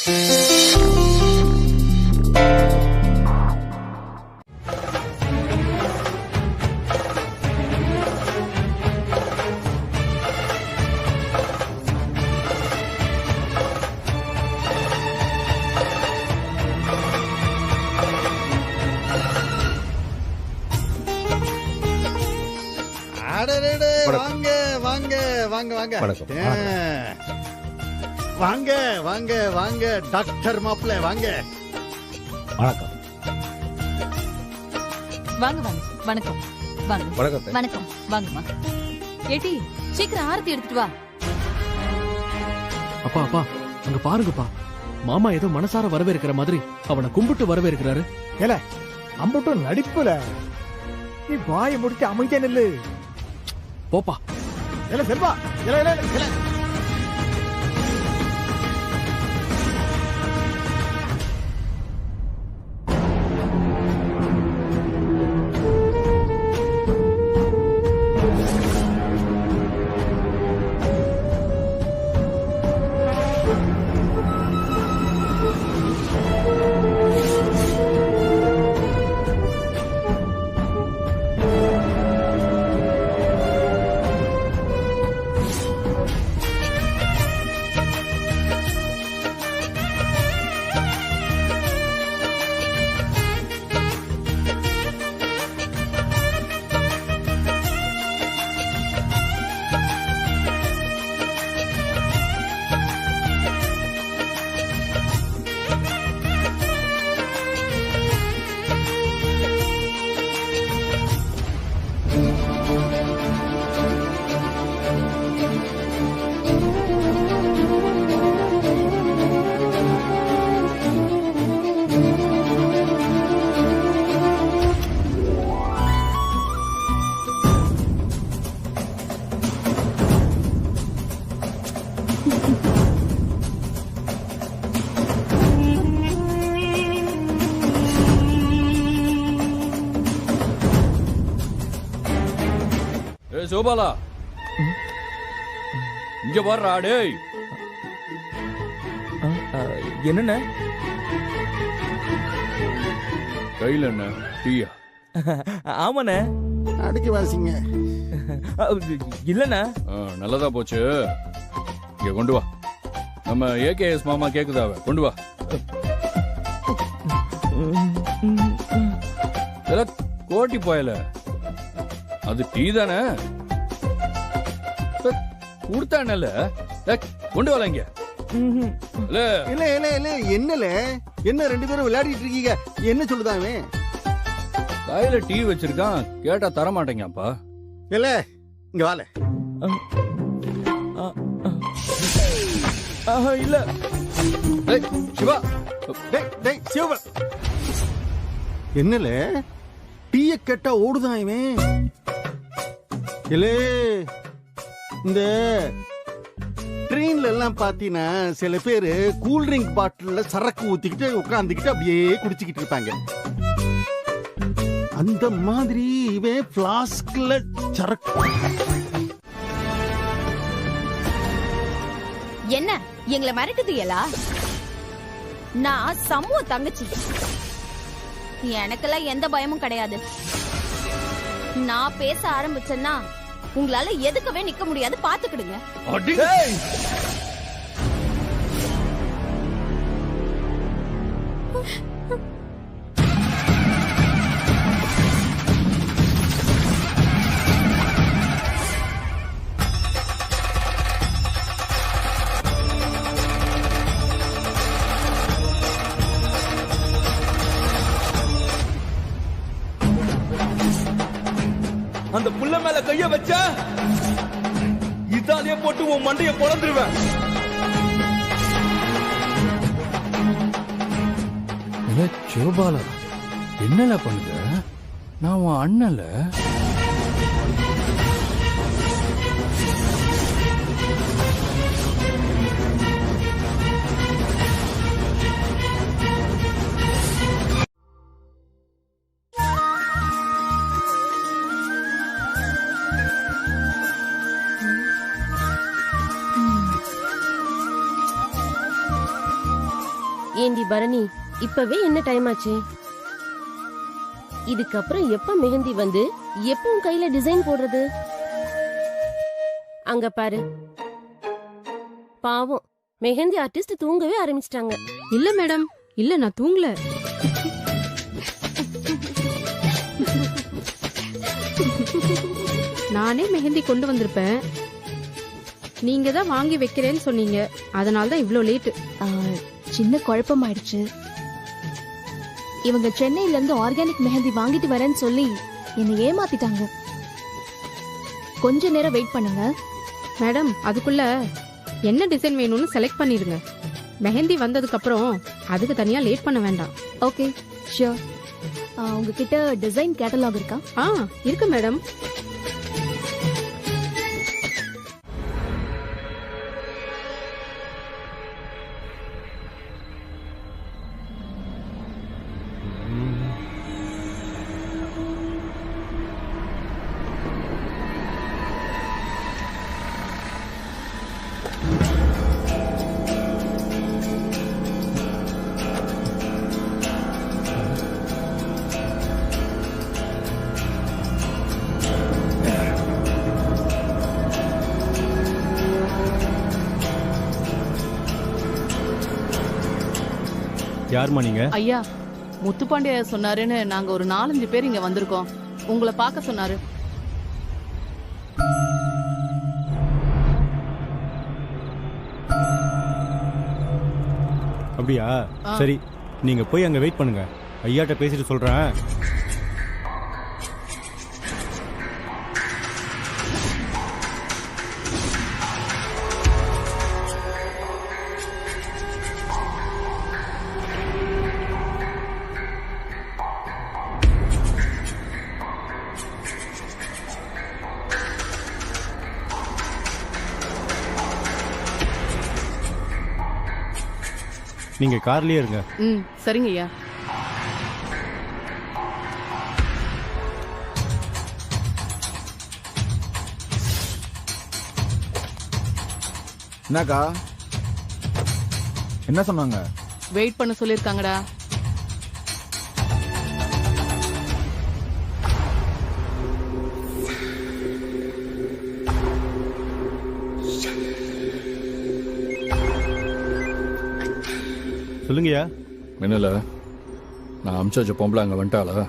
வாங்க வாங்க வாங்க வாங்க வாங்க வாங்க வாங்க டாக்டர் மாப்பிள்ள வாங்க. வணக்கம். வாங்க வாங்க. வணக்கம் வாங்க. வணக்கம். வணக்கம் வாங்கம்மா. ஏட்டி சீக்கிரம் ஆரத்தி எடுத்துட்டு வா. அப்பா அப்பா அங்க பாருங்கப்பா, மாமா ஏதோ மனசார வரவேற்கிற மாதிரி அவனை கும்பிட்டு வரவேற்கிறாரு. ஏல அம்பட்டும் நடிப்புல நீ வாயை முடிச்சு அமைச்சே நில்லு. போப்பா. ஏல செல்வா, ஏல ஏல ஏல சோபாலா, இங்க வர்றா டேய். என்னண்ண கையில என்ன டீயா? ஆமாண்ணே. அடிக்க வாசிங்க. இல்லண்ணா. நல்லதா போச்சு. இங்க கொண்டு வா. நம்ம ஏகேஎஸ் மாமா கேக்குதாவ கொண்டு வா. கோட்டி போயல அது டீ தானே கொடுத்தானல, கொண்டு வரல. இங்க இல்ல இல்ல இல்ல என்னல என்ன ரெண்டு பேரும் விளையாடிட்டு இருக்கீங்க? என்ன சொல்லுதாவே? கையில டீ வச்சிருக்கான், கேட்டா தர மாட்டேங்கப்பா. இல்ல இங்க வால. இல்ல சிவா, சிவா என்னல டீய கேட்டா ஓடுதான் இவன். இல்ல இந்த ட்ரெயின்ல எல்லாம் பாத்தீங்கன்னா சில பேரு கூல் ட்ரிங்க் பாட்டில்ல சரக்கு ஊத்திக்கிட்டு உட்காந்துக்கிட்டு அப்படியே குடிச்சுக்கிட்டு இருப்பாங்க. அந்த மாதிரி இவன் பிளாஸ்க்ல சரக்கு. என்ன எங்களை மிரட்டுதியலா? நான் சமூக தங்கச்சி, எனக்கெல்லாம் எந்த பயமும் கிடையாது. நான் பேச ஆரம்பிச்சேன்னா உங்களால எதுக்கவே நிக்க முடியாது, பாத்துக்கிடுங்க. அந்த புள்ள மேல கைய வச்ச இதாலே போட்டு உன் மண்டைய பொளந்துருவேன். சிவபாலா என்னல பண்ணுத? நான் உன் அண்ணல. ஏண்டி பரணி, இப்பவே என்ன டைம் ஆச்சு? இதுக்கப்புறம் எப்ப மெஹந்தி வந்து எப்ப உன் கையில டிசைன் போடுறது? அங்க பாரு, பாவம் மெஹந்தி ஆர்டிஸ்ட் தூங்கவே ஆரம்பிச்சிட்டாங்க. இல்ல மேடம், இல்ல நான் தூங்கல. நானே மெஹந்தி கொண்டு வந்திருப்பேன். நீங்க தான் வாங்கி வைக்கிறேன்னு சொன்னீங்க, அதனால தான் இவ்ளோ லேட். சின்ன குழப்பம் ஆயிடுச்சு. இவங்க சென்னையில இருந்து ஆர்கானிக் மெஹந்தி வாங்கிட்டு வரேன்னு சொல்லி என்னை ஏமாத்திட்டாங்க. கொஞ்ச நேரம் வெயிட் பண்ணுங்க மேடம். அதுக்குள்ள என்ன டிசைன் வேணும்னு செலக்ட் பண்ணிருங்க. மெஹந்தி வந்ததுக்கு அப்புறம் அதுக்கு தனியா லேட் பண்ண வேண்டாம். Okay, sure. உங்ககிட்ட டிசைன் கேட்டலாக் இருக்கா? இருக்கு மேடம். யாருமா நீங்க? ஐயா, முத்துப்பாண்டிய சொன்னாருன்னு நாங்க ஒரு 4-5 பேர் இங்க வந்திருக்கோம். உங்களை பார்க்க சொன்னாரு. அப்படியா? சரி, நீங்க போய் அங்க வெயிட் பண்ணுங்க. ஐயாட்ட பேசிட்டு சொல்றேன். நீங்க கார்லயே இருங்க. சரிங்க ஐயா. என்னக்கா, என்ன சொன்னாங்க? வெயிட் பண்ண சொல்லிருக்காங்கடா. சொல்லுங்கய்யா. என்னல, நான் அமிச்ச வச்ச பொம்பளை அங்க வந்துட்டாளா?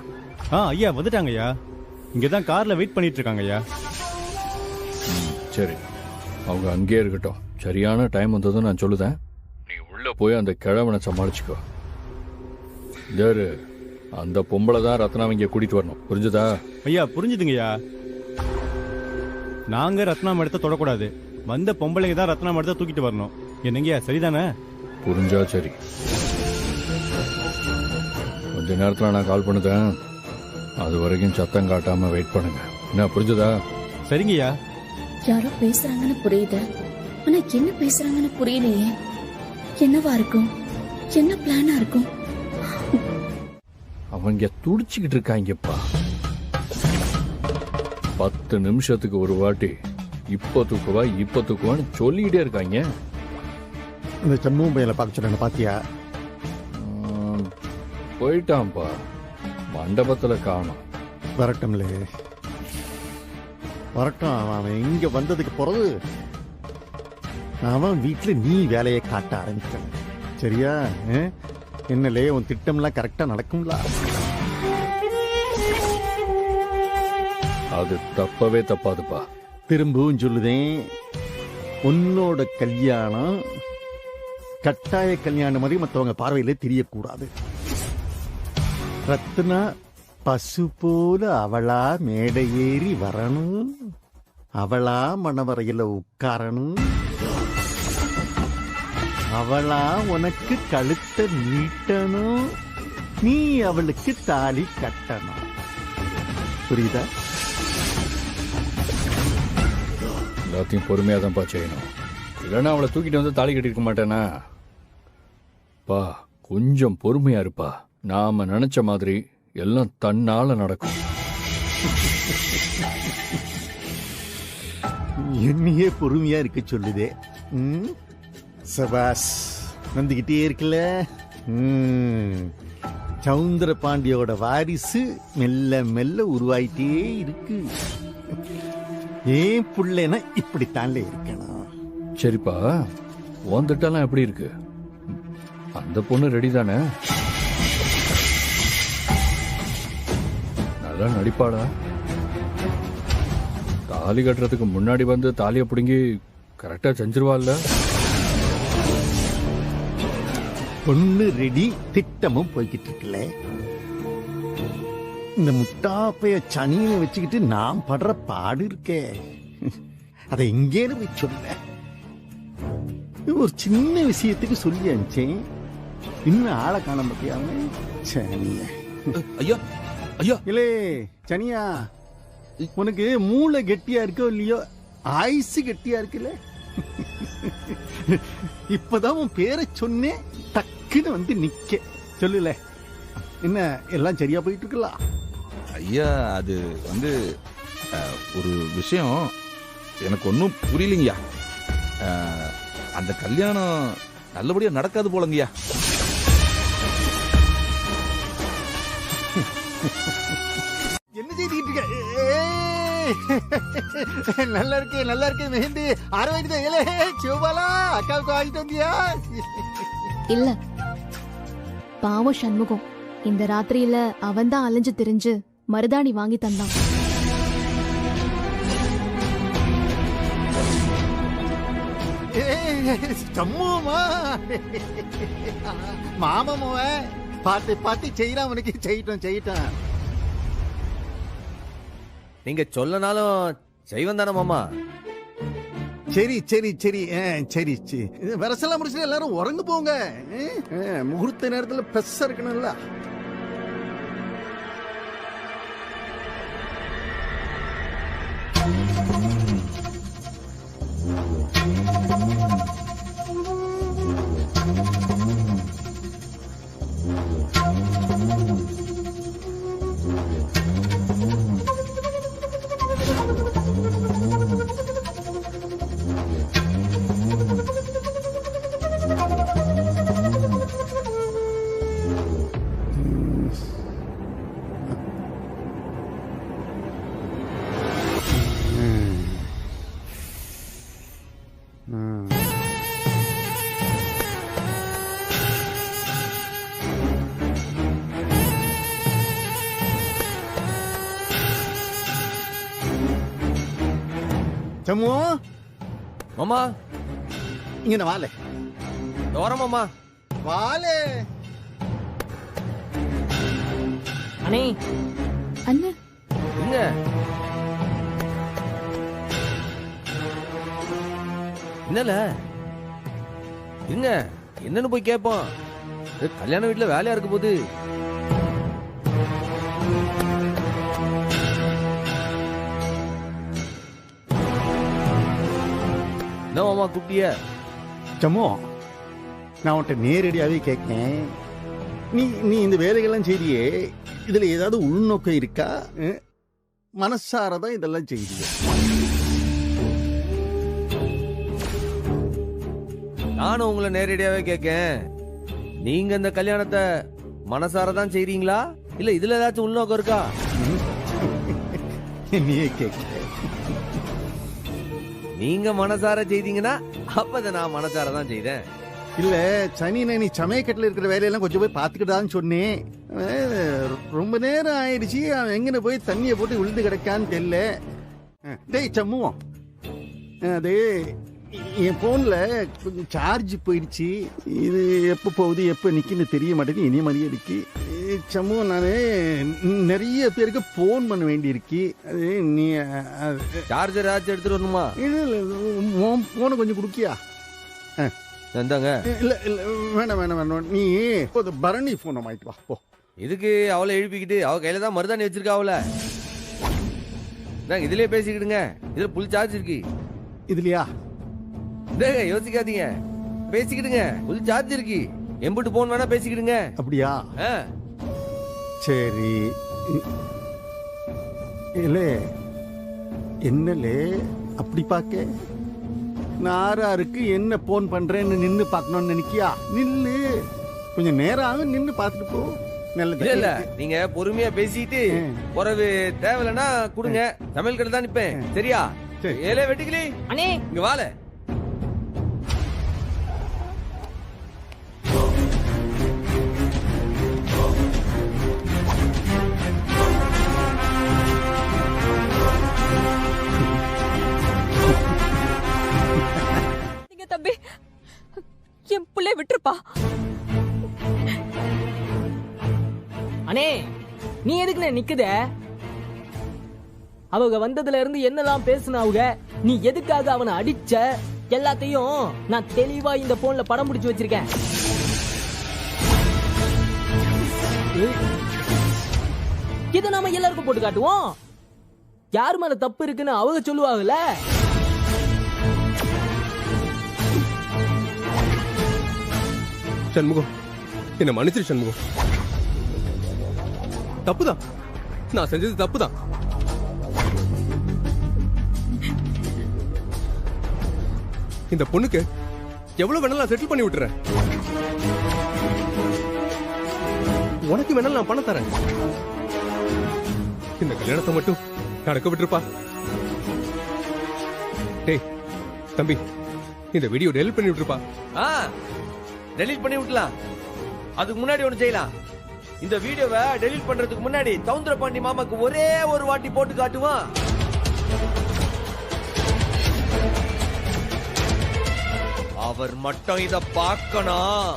ஐயா வந்துட்டாங்க ஐயா. இங்கதான் கார்ல வெயிட் பண்ணிட்டு இருக்காங்க ஐயா. சரி, அவங்க அங்கேயே இருக்கட்டும். சரியான டைம் வந்ததும் நான் சொல்லுதேன். நீ உள்ள போய் அந்த கிழவனை சமாளிச்சுக்கோ. தேரு, அந்த பொம்பளை தான் ரத்னாவை இங்க கூட்டிட்டு வரணும். புரிஞ்சுதா? ஐயா புரிஞ்சுதுங்கய்யா. நாங்க ரத்னா மடத்தை தொடக்கூடாது. வந்த பொம்பளைங்க தான் ரத்னா மடத்தை தூக்கிட்டு வரணும். என்னங்கய்யா, சரிதானே? புரிஞ்சா சரி. கொஞ்ச நேரத்தில் நான் கால் பண்ணுதேன். அது வரைக்கும் சத்தம் காட்டாம வெயிட் பண்ணுங்க. என்ன, புரிஞ்சுதா? சரிங்கய்யா. யாரோ பேசுறாங்கன்னு புரியுது, ஆனா என்ன பேசுறாங்கன்னு புரியலையே. என்னவா இருக்கும்? என்ன பிளானா இருக்கும்? அவங்க துடிச்சுக்கிட்டு இருக்காங்கப்பா. 10 நிமிஷத்துக்கு ஒரு வாட்டி இப்ப தூக்குவான்னு சொல்லிக்கிட்டே இருக்காங்க. இந்த செம்மூன் பையில பார்க்க சொன்ன பாத்தியா? போயிட்டான்ப்பா, மண்டபத்துல காணோம். வரட்டும்லே, வரட்டும். அவன் இங்க வந்ததுக்கு பிறகு அவன் வீட்டுல நீ வேலையை காட்ட ஆரம்பிக்கணும். சரியா? என்னலே, உன் திட்டம்லாம் கரெக்டா நடக்கும்ல? அது தப்பவே தப்பாதுப்பா. திரும்பவும் சொல்லுதேன், உன்னோட கல்யாணம் கட்டாய கல்யாணம் மாதிரி மற்றவங்க பார்வையில தெரியக்கூடாது. ரத்னா பசு போல அவளா மேடை ஏறி வரணும், அவளா மணவரையில உட்காரணும், அவளா உனக்கு கழுத்தை நீட்டணும், நீ அவளுக்கு தாலி கட்டணும். புரியுதா? எல்லாத்தையும் பொறுமையா தான்ப்பா செய்யணும். இல்லைன்னா அவளை தூக்கிட்டு வந்து தாலி கட்டிருக்க மாட்டேனா? பா, கொஞ்சம் பொறுமையா இருப்பா. நாம நினைச்ச மாதிரி எல்லாம் தன்னால நடக்கும். என்னையே பொறுமையா இருக்க சொல்லுதே. சபாஸ், வந்துகிட்டே இருக்குல்ல. சவுந்தர பாண்டியோட வாரிசு மெல்ல மெல்ல உருவாயிட்டே இருக்கு. ஏன் புள்ளனா இப்படித்தான்ல இருக்கணும். சரிப்பா, வந்துட்டாலாம் எப்படி இருக்கு? அந்த பொண்ணு ரெடி தானே? நல்லா நடிப்பாடா. தாலி கட்டுறதுக்கு முன்னாடி வந்து தாலியை பிடுங்கி கரெக்டா செஞ்சிருவாள்ல. பொண்ணு ரெடி, திட்டமும் போய்கிட்டு இருக்குல்ல. இந்த முட்டாப்பைய சனியை வச்சுக்கிட்டு நான் படுற பாடு இருக்கே, அதை எங்கேன்னு போய் சொல்ல. ஒரு சின்ன விஷயத்துக்கு சொல்லி அனுப்பிச்சேன், இன்னும் ஆளை காண முடியாம. சனிய ஐயா ஐயா, இல்லே சனியா, உனக்கு மூளை கெட்டியா இருக்கோ இல்லையோ, ஆயுசு கெட்டியா இருக்குல்ல. இப்பதான் உன் பேரை சொன்னேன், டக்குன்னு வந்து நிக்க. சொல்லல, என்ன எல்லாம் சரியா போயிட்டு இருக்கலாம்? ஐயா, அது வந்து ஒரு விஷயம் எனக்கு ஒன்றும் புரியலைங்கய்யா. அந்த கல்யாணம் நல்லபடியா நடக்காது போலங்கய்யா. என்ன செய்துட்டு இருக்க? நல்லா இருக்கு, நல்லா இருக்கு. மெஹந்தி ஆரம்பிக்குது. ஏலே சிவபாலா, அக்காவுக்கு வாங்கிட்டு வந்தியா? இல்ல, பாவம் சண்முகம் இந்த ராத்திரியில அவன் தான் அலைஞ்சு திரிஞ்சு மருதாணி வாங்கி தந்தான். சம்முமா மாமாம பார்த்து பார்த்து செய்யறான். உனக்கு செய்யட்டும். நீங்க சொல்லனாலும் செய்வன் தானே மாமா. சரி, வரசெல்லாம் முடிச்சு எல்லாரும் உறங்கு போங்க. முகூர்த்த நேரத்துல பெருசா இருக்கணும்ல. சம்மு மாமா, இங்க வாலே. தோரம் மாமா, வாலே. அண்ணே அண்ணா இங்க என்னல இருங்க, என்னன்னு போய் கேட்போம். கல்யாண வீட்டுல வேலையா இருக்க போது. என்ன மாமா கூப்பிட்டிய? சம்மு, நான் உன்கிட்ட நேரடியாவே கேட்கேன். நீ இந்த வேலைகள்லாம் செய்தியே, இதுல ஏதாவது உள்நோக்கம் இருக்கா? மனசாரதான் இதெல்லாம் செய்திய? நானும் உங்களை நேரடியாவே கேட்கேன். நீங்க இந்த கல்யாணத்தை மனசாரதான் செய்றீங்களா, இல்ல இதுல ஏதாச்சும் உள்நோக்கம் இருக்கா? நீயே கேட்க. நீங்க மனசார செய்தீங்கன்னா அப்ப நான் மனசாரதான் செய்தேன். இல்ல சனி, நீ சமயக்கட்டில் இருக்கிற வேலையெல்லாம் கொஞ்சம் போய் பாத்துக்கிட்டான்னு சொன்னேன். ரொம்ப நேரம் ஆயிடுச்சு, அவன் எங்கன்னு போய் தண்ணியை போட்டு விழுந்து கிடக்கான்னு தெரியல. டேய் சம்முவோம், அது என் போன்ல கொஞ்சம் சார்ஜ் போயிடுச்சு. இது எப்ப போகுது எப்ப நிக்குன்னு தெரிய மாட்டேங்குது. இனிய மாதிரியே இருக்கு. சம்முவம், நானு நிறைய பேருக்கு போன் பண்ண வேண்டி இருக்கு. அது நீ சார்ஜர் ஆச்சு எடுத்துட்டு வரணுமா? போனை கொஞ்சம் குடுக்கியா? இந்தாங்க. இல்ல வேணாம். நீ பரணி போனை வாங்கிட்டு வா போ. இதுக்கு அவளை எழுப்பிக்கிட்டு அவ கையில தான் மருதாணி வச்சிருக்கா. அவளை இதுலயே பேசிக்கிடுங்க. இதுல புல் சார்ஜ் இருக்கு. இதுலயா? யோசிக்காதீங்க, பேசிக்கிடுங்க. புல் சார்ஜ் இருக்கு. எம்புட்டு போன் வேணா பேசிக்கிடுங்க. அப்படியா? சரி. இல்ல என்னலே அப்படி பாக்க? நாராருக்கு என்ன போன் பண்றேன்னு நின்னு பாக்கணும்னு நினைக்கியா? நில்லு, கொஞ்சம் நேரம் ஆகும், நின்னு பார்த்துட்டு போ. நல்லது. இல்ல நீங்க பொறுமையா பேசிட்டு பிறகு தேவையில்லைன்னா கொடுங்க. சமையல் கடை தான் நிப்பேன். சரியா? ஏலே வெட்டிக்கிளி அண்ணே இங்க வாழ. தம்பி என் புள்ளைய விட்டுருப்பா. அண்ணே நீ எதுக்குண்ணே நிக்குத? அவங்க வந்ததுல இருந்து என்னெல்லாம் பேசுனாவுக, நீ எதுக்காக அவனை அடிச்ச எல்லாத்தையும் நான் தெளிவா இந்த போன்ல படம் பிடிச்சு வச்சிருக்கேன். இதை நாம எல்லாருக்கும் போட்டு காட்டுவோம். யார் மேல தப்பு இருக்குன்னு அவங்க சொல்லுவாங்கல்ல. சண்முகம், என்ன மன்னிச்சிரு சண்முகம். தப்புதான், நான் செஞ்சது தப்புதான். இந்த பொண்ணுக்கு எவ்வளவு வேணாலும் நான் செட்டில் பண்ணி விட்டுறேன். உனக்கு வேணாலும் நான் பணம் தரேன். இந்த கல்யாணத்தை மட்டும் நடக்க விட்டுருப்பா. டேய் தம்பி, இந்த வீடியோ டெலிட் பண்ணி விட்டுருப்பா. டெலீட் பண்ணி விட்டலாம். அதுக்கு முன்னாடி ஒண்ணு செய்யலாம். இந்த வீடியோவை டெலீட் பண்றதுக்கு முன்னாடி சவுந்தரபாண்டி மாமாக்கு ஒரே ஒரு வாட்டி போட்டு காட்டுவான். அவர் மட்டும் இத பார்க்கணும்.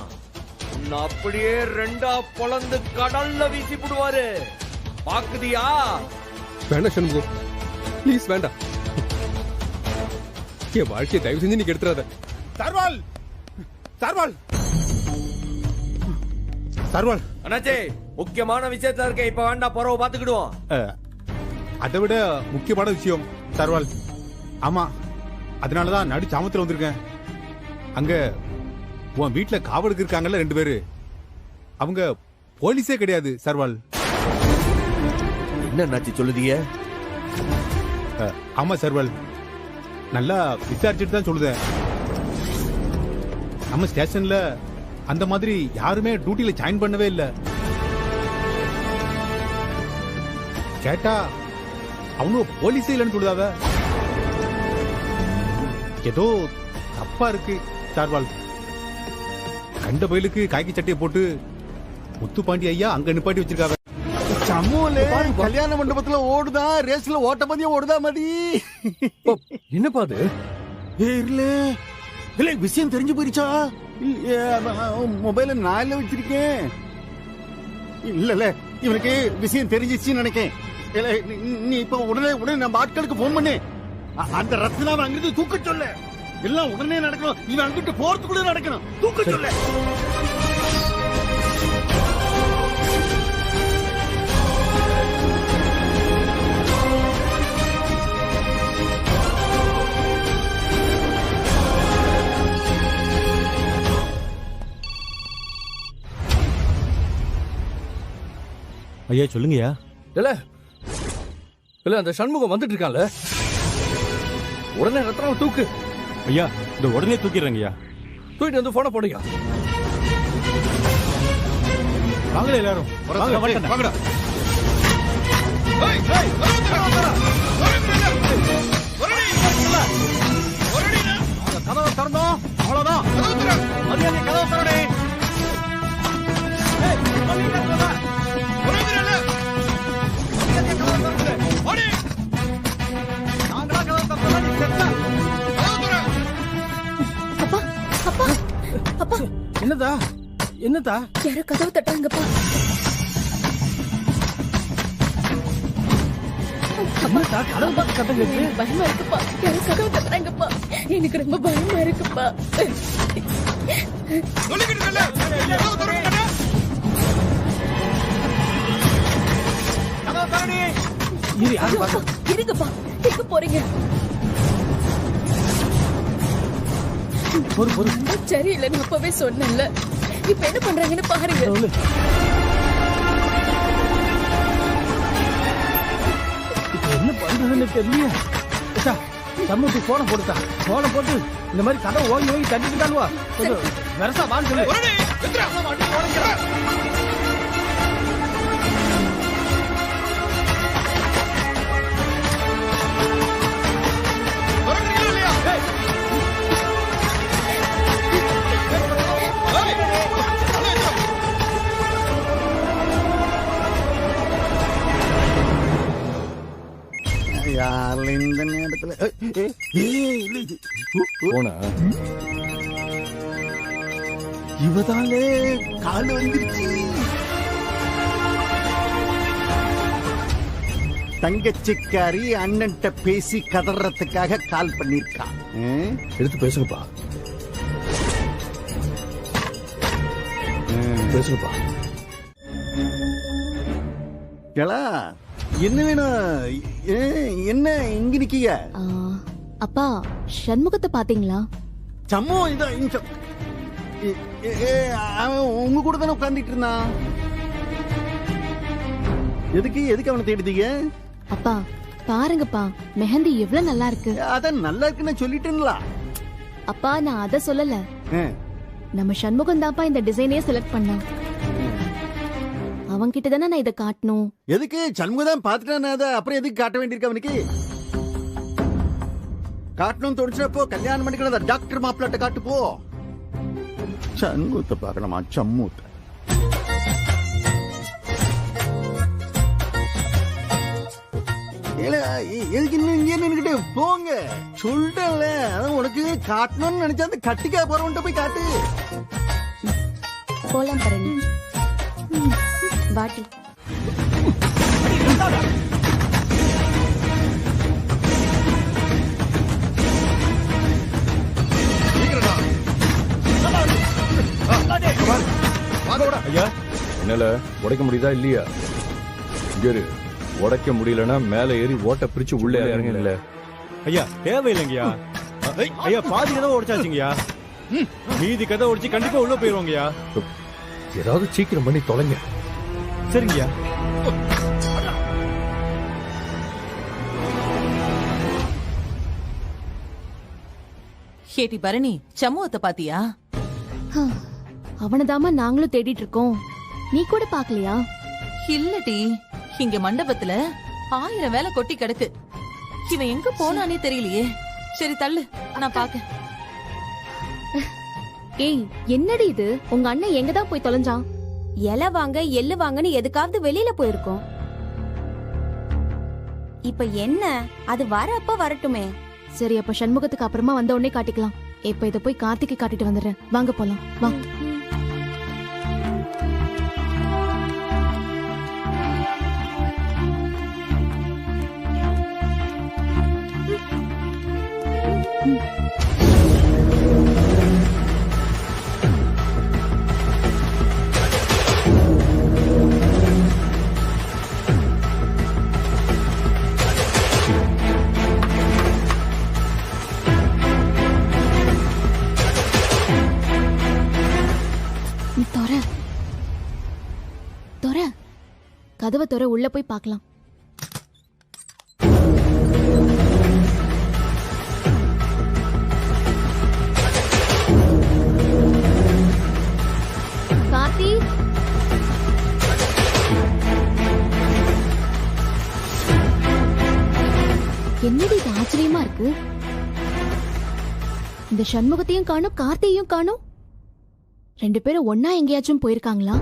அப்படியே ரெண்டா பொளந்து கடல்ல வீசி போடுவாரு. பாக்குதியா? வேண்டாம் சண்முகம், ப்ளீஸ் வேண்டாம். என் வாழ்க்கையை தயவு செஞ்சு நீ கெடுத்துறாத. சர்வால், சர்வால், சர்வால். அண்ணாச்சே, முக்கியமான விஷயத்துல இருக்க. இப்ப வேண்டாம், பரவ பாத்துக்கிடுவோம். அதை விட முக்கியமான விஷயம் சர்வால். ஆமா, அதனாலதான் நடு சாமத்துல வந்திருக்கேன். அங்க உன் வீட்டுல காவலுக்கு இருக்காங்கல்ல 2 பேரு, அவங்க போலீஸே கிடையாது சர்வால். என்ன நாச்சி சொல்லுதீங்க? ஆமா சர்வால், நல்லா விசாரிச்சுட்டு தான் சொல்லுதேன். நம்ம ஸ்டேஷன்ல அந்த மாதிரி யாருமே டியூட்டில ஜாயின் பண்ணவே இல்ல. கேட்டா அவனு போலீஸே இல்லைன்னு சொல்லுதாவ. ஏதோ தப்பா இருக்கு சார்வால். கண்ட பயிலுக்கு காய்கி சட்டையை போட்டு முத்துப்பாண்டி ஐயா அங்க நிப்பாட்டி வச்சிருக்காங்க. சமூல கல்யாண மண்டபத்துல ஓடுதா, ரேஸ்ல ஓட்டப்பதியம் ஓடுதா மதி. என்னப்பா அது? இல்ல விஷயம் தெரிஞ்சு போயிருச்சா? மொபைல நான் வச்சிருக்கேன். இல்ல இவனுக்கு விஷயம் தெரிஞ்சிச்சுன்னு நினைக்கேன். நீ இப்ப உடனே நம்ம ஆட்களுக்கு போன் பண்ணு. அந்த ரத்னாவை அங்கிருந்து தூக்க சொல்ல. எல்லாம் உடனே நடக்கணும். இவன் அங்கிட்டு போறதுக்குள்ள நடக்கணும். தூக்க சொல்ல. ஐயா சொல்லுங்கய்யா. இல்ல அந்த சண்முகம் வந்துட்டு இருக்கான்ல, உடனே ரத்னாவை தூக்கு. ஐயா இந்த உடனே தூக்கிடுறேங்கய்யா. தூக்கிட்டு வந்து போன போடுங்க. வாங்கல எல்லாரும், வாங்கடா. கதவை திறந்தோம், அவ்வளவுதான். மரியாதை கதவை திறனே. என்னதா என்னதா? யாரோ கதவு தட்டாங்கப்பா. பயமா இருக்குப்பா. யாரோ கதவு தட்டாங்கப்பா. எனக்கு ரொம்ப பயமா இருக்குப்பா. இருங்கப்பா, எங்க போறீங்க? சரியில்லைன்னு அப்பவே சொன்னேன்ல. இப்ப என்ன பண்றாங்கன்னு பாருங்க. என்ன பண்றதுன்னு தெரியல. சமூகத்து போன போட்டுட்டா. போன போட்டு இந்த மாதிரி கதை ஓங்கி ஓங்கி தட்டிக்கிட்டாலுவா. வெரசா வாங்க சொல்லு. யாருல இந்த நேரத்துல போனா இவதாலே கால் வந்துருச்சு. தங்கச்சிக்காரி அண்ணன்ட்ட பேசி கதறதுக்காக கால் பண்ணிருக்கா. எடுத்து பேசுங்கப்பா. பேசுங்கப்பா. என்ன வேணும்? என்ன இங்க நிக்கீங்க? அப்பா சண்முகத்தை பாத்தீங்களா? சம்மு அவன் உங்க கூட தானே உட்கார்ந்துட்டு இருந்தான். எதுக்கு அவனை தேடுதீங்க? அப்பா பாருங்கப்பா, மெஹந்தி எவ்வளவு நல்லா இருக்கு. அதான் நல்லா இருக்குன்னு சொல்லிட்டேன்ல. அப்பா நான் அத சொல்லல, நம்ம சண்முகம் தான்ப்பா இந்த டிசைனே செலக்ட் பண்ணான். அவன் கிட்ட தானே நான் இதை காட்டணும். எதுக்கு? சண்முகம் தான் பாத்துட்டானே, அத அப்புறம் எதுக்கு காட்ட வேண்டியிருக்கு அவனுக்கு? காட்டணும் தோணுச்சுப்போ கல்யாணம் பண்ணிக்கலாம். டாக்டர் மாப்பிள்ளாட்ட காட்டு போ. சண்முகத்தை பார்க்கணுமா? சம்மூத்தை எதுக்கு இன்னும் இங்கே நின்னுக்கிட்டு போங்க. சொல்லிட்டேன்ல, அதான் உனக்கு காட்டணும்னு நினைச்சா அந்த கட்டிக்கா போறவன்ட்ட போய் காட்டு. போலாம் பரணி. வாட்டி என்னால உடைக்க முடியுதா இல்லையா? உடைக்க முடியலன்னா மேல ஏறி ஓட்ட பிரிச்சு உள்ளே இறங்கல. ஐயா தேவையில்லைங்கய்யா. ஐயா பாதி கதை உடைச்சாச்சுங்கய்யா. மீதி கதை உடைச்சு கண்டிப்பா உள்ள போயிருவாங்கய்யா. ஏதாவது சீக்கிரம் பண்ணி தொலைங்க. சரிங்கய்யா. ஹேட்டி பரணி, சமூகத்தை பாத்தியா? அவனதாமா நாங்களும் தேடிட்டு இருக்கோம். நீ கூட பாக்கலையா? இல்லடி, இங்க மண்டபத்துல 1000 வேலை கொட்டி கிடக்கு. இவன் எங்க போனானே தெரியலையே. சரி தள்ளு, நான் பாக்க. ஏய் என்னடி இது? உங்க அண்ணன் எங்கதான் போய் தொலைஞ்சான்? இலை வாங்க எள்ளு வாங்கன்னு எதுக்காவது வெளியில போயிருக்கோம். இப்ப என்ன, அது வரப்ப வரட்டுமே. சரி அப்ப சண்முகத்துக்கு அப்புறமா வந்த உடனே காட்டிக்கலாம். இப்ப இத போய் கார்த்திகை காட்டிட்டு வந்துடுறேன். வாங்க போலாம் வா. கதவை தோற உள்ள போய் பார்க்கலாம். கார்த்தி என்னடி இது ஆச்சரியமா இருக்கு? இந்த சண்முகத்தையும் காணும், கார்த்தியையும் காணும். 2 பேரும் ஒன்னா எங்கேயாச்சும் போயிருக்காங்களா?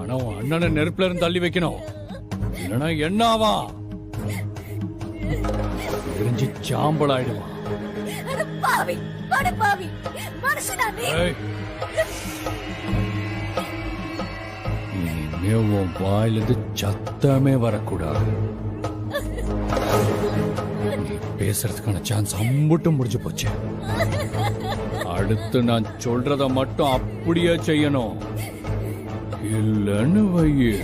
ஆனா உன் அண்ணனை நெருப்புல இருந்து தள்ளி வைக்கணும், இல்லைன்னா என்ன ஆவா? எரிஞ்சு சாம்பல் ஆயிடுவான். இனிமே உன் வாயிலிருந்து சத்தமே வரக்கூடாது. நீ பேசுறதுக்கான சான்ஸ் அம்புட்டும் முடிஞ்சு போச்சு. அடுத்து நான் சொல்றத மட்டும் அப்படியே செய்யணும், இல்லன்னு வையே.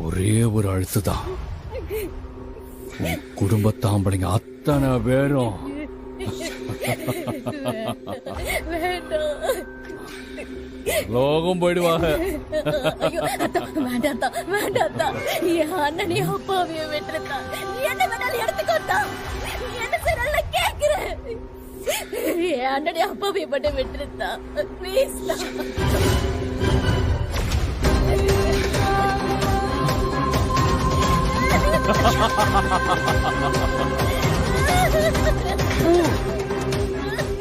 ஒரே ஒரு அழுத்துதான் உன் குடும்பத்தாம்பளைங்க அத்தனை பேரும் லோகம் போயிடுவாங்க. என் அண்ணனே அப்பாவைய வெட்டுறதா, என்ன வேணாலும் எடுத்துக்கோத்தா, என்ன சொல்ல கேக்குறேன். என் அண்ணனே அப்பாவைய மட்டும் வெட்டுறதா, ப்ளீஸ்.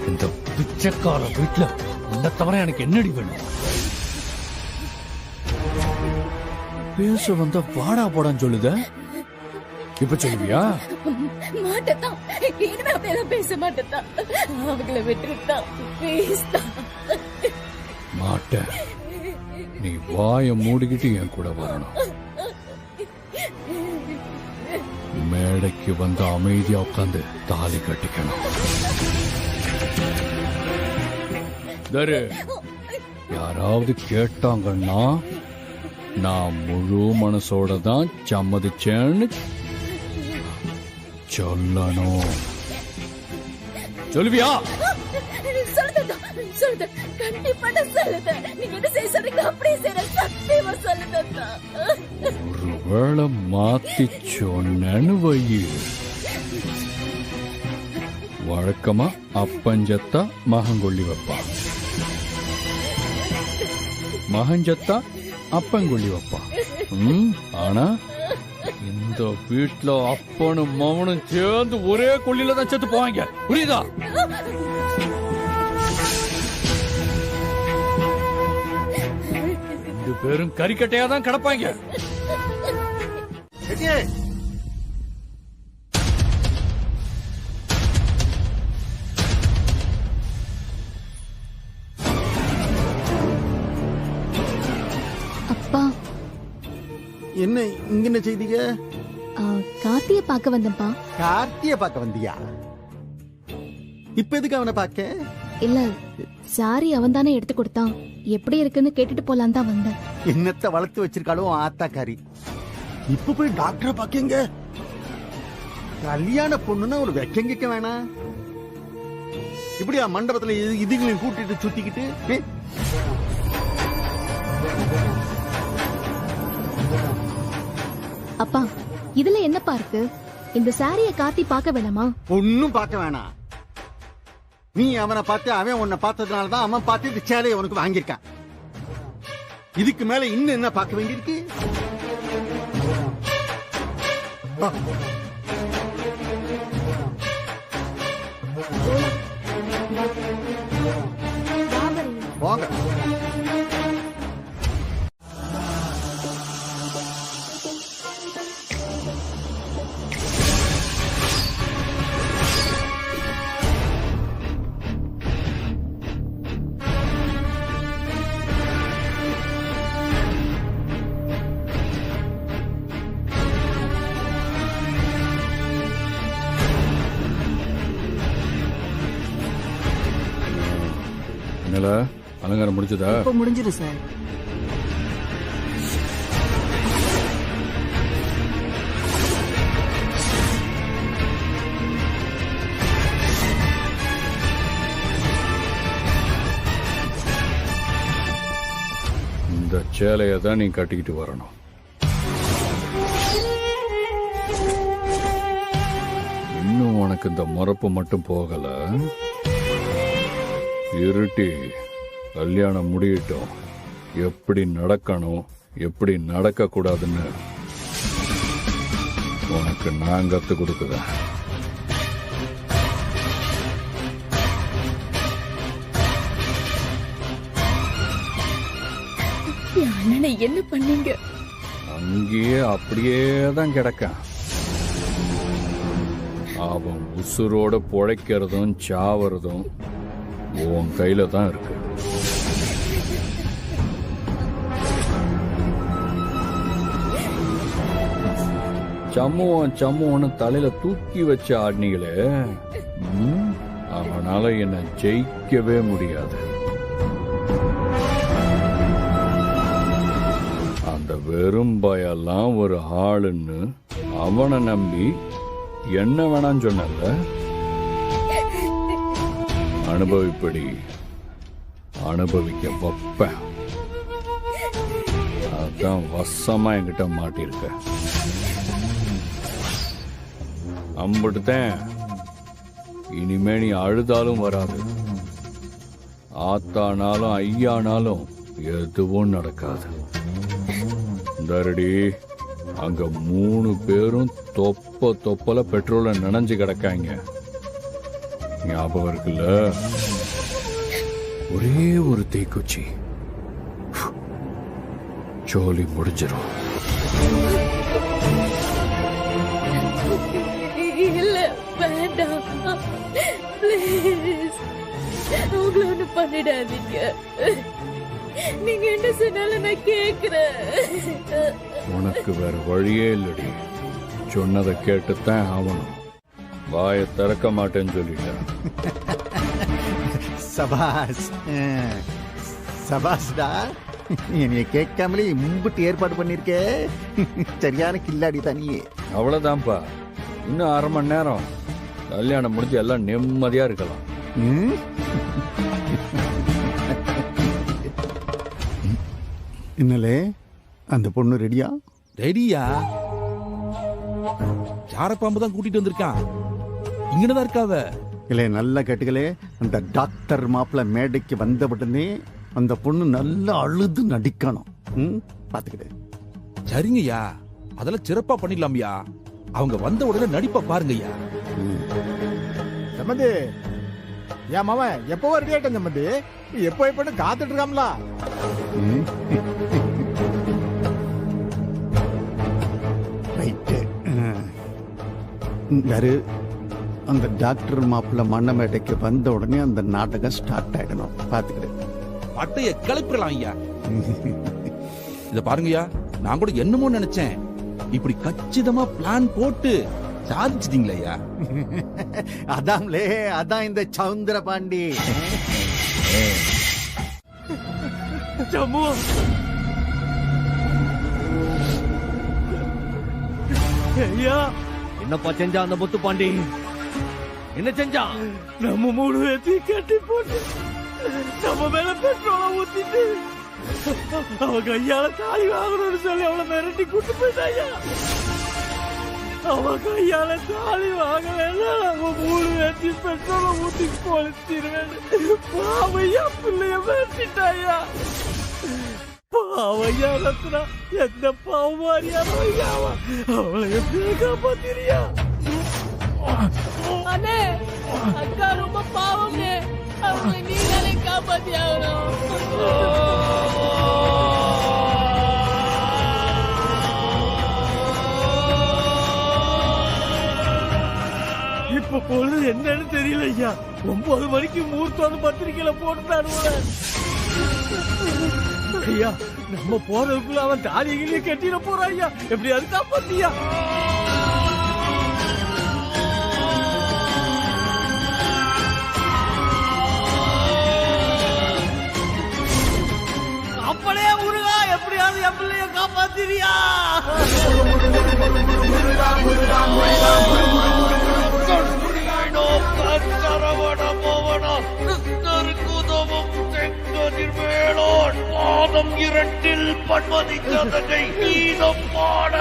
இந்த பிச்சைக்கார வீட்டுல உன்னை தவிர எனக்கு என்னடி வேணும்? பேச வந்த வாடா போடான்னு சொல்லுத, இப்ப சொல்லுவியா? மாட்டத்தான், இனிமே அப்படியெல்லாம் பேச மாட்டத்தான், அவங்கள விட்டுருத்தான், ப்ளீஸ். மாட்டேன். நீ வாய மூடிக்கிட்டு என் கூட வரணும். மேடைக்கு வந்து அமைதியா உட்காந்து தாலி கட்டிக்கணும். யாராவது கேட்டாங்கன்னா நான் முழு மனசோட தான் சம்மதிச்சேன்னு சொல்லணும். சொல்லுவியா? ஒருவேளை மாத்தி சொன்னு வையி, வழக்கமா அப்பஞ்சத்தா மகங்கொள்ளி வைப்பா, மகஞ்சத்தா அப்பங்கொள்ளி வைப்பா. ஆனா இந்த வீட்டுல அப்பனும் மவனும் சேர்ந்து ஒரே கொள்ளில தான் செத்து போவாங்க, புரியுதா? ரெண்டு பேரும் கறிக்கட்டையா தான் கிடப்பாங்க. அப்பா, என்ன இங்க என்ன செய்தீங்க? கார்த்திய பார்க்க வந்தேன்ப்பா. கார்த்திய பார்க்க வந்தியா? இப்ப எதுக்கு அவனை பார்க்க? இல்ல, சாரி அவன் தானே எடுத்து கொடுத்தான், எப்படி இருக்குன்னு கேட்டுட்டு போலாம் தான் வந்தேன். என்னத்த வளர்த்து வச்சிருக்காளோ ஆத்தாக்காரி, இப்ப போய் டாக்டரை பாக்கங்க. கல்யாண பொண்ணுன்னா ஒரு வெக்கங்க வேணாம். இப்படியா மண்டபத்துல இதுங்களையும் கூட்டிட்டு சுத்திக்கிட்டு? அப்பா, இதுல என்னப்பா இருக்கு? இந்த சாரிய கார்த்தி பார்க்க வேணாமா? ஒன்னும் பார்க்க வேணாம். நீ அவனை பார்த்து அவன் உன்னை பார்த்ததுனாலதான் அவன் பார்த்து இந்த சேலையை உனக்கு வாங்கியிருக்கான். இதுக்கு மேல இன்னும் என்ன பார்க்க வேண்டியிருக்கு? வாங்க. அலங்காரம் முடிஞ்சதா? இப்ப முடிஞ்சிரு சார். இந்த சேலையை தான் நீ கட்டிக்கிட்டு வரணும். இன்னும் உனக்கு இந்த முறப்பு மட்டும் போகல. இருட்டி கல்யாணம் முடியட்டும். எப்படி நடக்கணும் எப்படி நடக்க கூடாதுன்னு உனக்கு நான் கத்து கொடுக்குறேன். அண்ணனை என்ன பண்ணீங்க? அங்கேயே அப்படியே தான் கிடக்கான். அவன் உசுரோட பொழைக்கிறதும் சாவறதும் உன் கையில தான் இருக்கு. சம்முவன்னு தலையில தூக்கி வச்ச ஆடினீங்களே, அவனால என்ன ஜெயிக்கவே முடியாது. அந்த வெறும் பயெல்லாம் ஒரு ஆளுன்னு அவனை நம்பி என்ன வேணான்னு சொன்னல. அனுபவிப்படி அனுபவிக்க வைப்பேன். அதான் வசமா என்கிட்ட மாட்டிருக்க. அம்பிட்டுதான் இனிமே நீ அழுதாலும் வராது, ஆத்தானாலும் ஐயானாலும் எதுவும் நடக்காது. தரடி அங்க 3 பேரும் தொப்பல பெட்ரோல நனைஞ்சு கிடக்காங்க. ஞாபகம் இருக்குல்ல? ஒரே ஒரு தீக்குச்சி, ஜோலி முடிஞ்சிடும். இல்ல வேண்டாம், ப்ளீஸ் உங்களை ஒண்ணு பண்ணிடாதீங்க. நீங்க என்ன சொன்னாலும் நான் கேக்குறேன். உனக்கு வேற வழியே இல்லடி. சொன்னதை கேட்டுத்தான் ஆகணும். வாயை திறக்க மாட்டேன்னு சொல்லிட்டேன். சபாஸ் சபாஸ்டா, என்னைய கேட்காமலே மும்பிட்டு ஏற்பாடு பண்ணிருக்கே. சரியான கில்லாடி தனியே. அவ்வளவுதான்ப்பா. இன்னும் 1/2 மணி நேரம் கல்யாணம் முடிஞ்சு எல்லாம் நிம்மதியா இருக்கலாம். என்னலே அந்த பொண்ணு ரெடியா? ரெடியா? சாரப்பாம்பு தான் கூட்டிட்டு வந்திருக்கான். இங்கதான் இருக்காவ. இல்ல நல்லா கேட்டுக்கலே, அந்த டாக்டர் மாப்பிள்ள மேடைக்கு வந்த உடனே அந்த பொண்ணு நல்லா அழுது நடிக்கணும். பாத்துக்கிட்டு. சரிங்கய்யா, அதெல்லாம் சிறப்பா பண்ணிடலாம்யா. அவங்க வந்த உடனே நடிப்பா பாருங்கய்யா. சம்பந்தி, என் மாமன் எப்போ ரெடி ஆயிட்டேன் சம்பந்தி. எப்போ காத்துட்டு இருக்காமல. யாரு? அந்த டாக்டர் மாப்பிள்ள மண்ணமேட்டைக்கு வந்த உடனே அந்த நாடகம் ஸ்டார்ட் ஆயிடணும். பாத்துக்கிட்டு பட்டைய கிளப்பிடலாம் ஐயா. இத பாருங்கய்யா, நான் கூட என்னமோ நினைச்சேன். இப்படி கச்சிதமா பிளான் போட்டு சாதிச்சிட்டீங்களா ஐயா? அதான்லே, அதான் இந்த சவுந்தர பாண்டி. ஐயா, என்னப்பா செஞ்சா அந்த முத்து பாண்டி? என்ன செஞ்சா? நம்ம 3 பேத்தையும் கட்டி போட்டு நம்ம மேல பெட்ரோல ஊத்திட்டு அவ கையால தாலி வாங்கணும்னு சொல்லி அவளை மிரட்டி கூட்டு போயிட்டாயா. அவ கையால தாலி வாங்கலன்னா நம்ம 3 பேத்தையும் பெட்ரோல ஊத்தி பொழிச்சிருவேன். பாவையா பிள்ளைய மிரட்டிட்டாயா. பாவையா ரத்னா, எந்த பாவமாரியாவா அவளை எப்படி காப்பாத்திரியா? அண்ணே, அக்கா ரொம்ப பாவம்னே. அவங்களை நீங்களே காப்பாத்தி ஆகணும். இப்ப பொழுது என்னன்னு தெரியல ஐயா. 9 மணிக்கு முகூர்த்தம் பத்திரிக்கையில போட்டுட்டாரு ஐயா. நம்ம போறதுக்குள்ள அவன் தாலிகளே கட்டிட போறான் ஐயா. எப்படி அது காப்பாத்தியா? அப்படியே முருகா, எப்படியாவது என் பிள்ளைய காப்பாத்திரியா? பாதம் 2 பன்மதித்ததை கீதம் பாட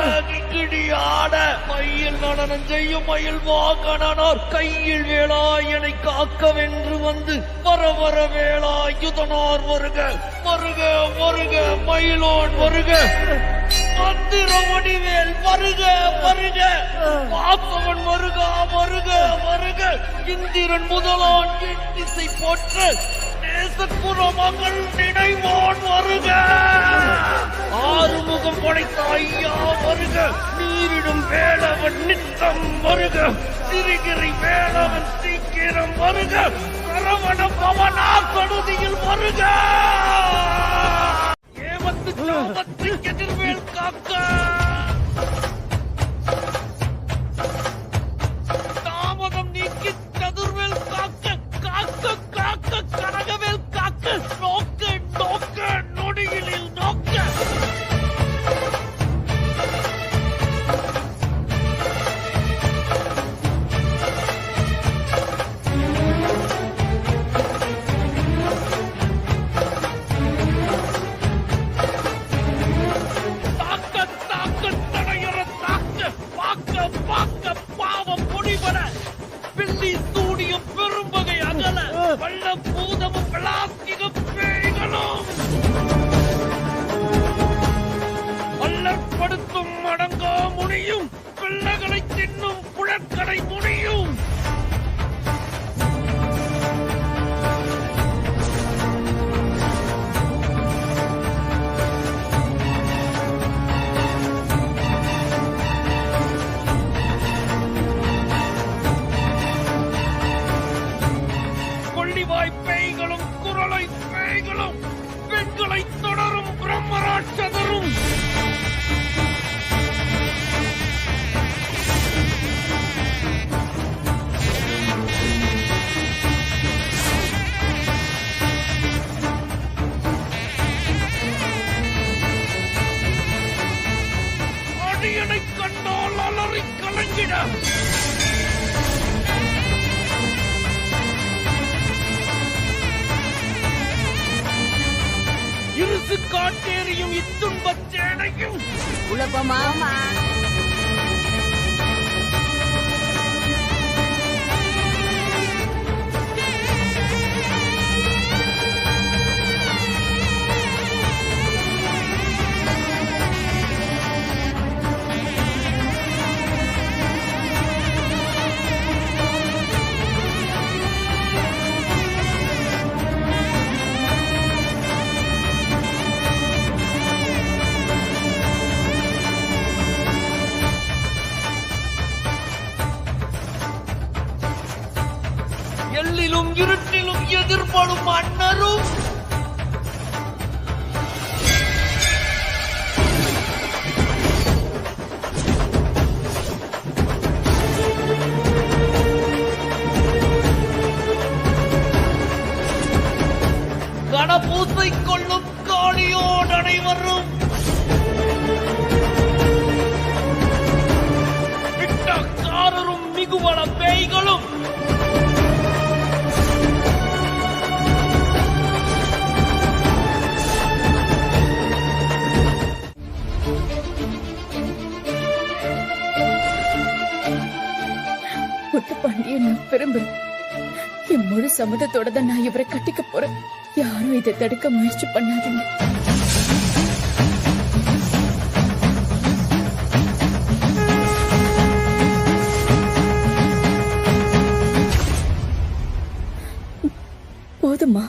சங்கிடி ஆட மையில் நடனம் செய்யும் மயில் வாகனார் கையில் வேளாயனை காக்கவென்று வந்து வர வர வேலாயுதனார் வருக வருக வருக மயிலோன் வருக மந்திரமணிவேல் வருக வருக வாசவன் வருக வருக வருக இந்திரன் முதலான் திசை போற்ற நேசப்புற மகள் நினைவான் வருக ஆறுமுகம் படைத்த ஐயா வருக நீரிடும் வேளவன் நித்தம் வருக சிறுகிரி வேளவன் சீக்கிரம் வருக சரவண பவனா கடுதியில் வருக ஏவத்து சாமத்து எதிர்வேல் காக்க தாமதம் நீக்கி சதுர்வேல் காக்க காக்க காக்க கனகவேல் காக்க நோக்க நோக்க நொடிகளில் நோக்க அல்லற்படுத்தும் அடங்கா முடியும் பிள்ளைகளை தின்னும் புழக்கடை முடியும் கொள்ளிவாய் பேய்களும் குரலை பேய்களும் பெண்களை தொடரும் பிரம்மராட்சதரும் அடியனை கண்டால் அலறி கலங்கிட இருசு காட்டேறியும் இத்துன்பச் சேனையும் குழப்பமாமா எல்லிலும் இருட்டிலும் எதிர்படும் அண்ணரும் கணபூசை கொள்ளும் காளியோடு அனைவரும் விட்டக்காரரும் மிகுவள பேய்களும் முத்துப்பாண்டிய நான் விரும்புறேன். என் முழு சம்மதத்தோட தான் நான் இவரை கட்டிக்க போறேன். யாரும் இதை தடுக்க முயற்சி பண்ணாதீங்க. போதுமா?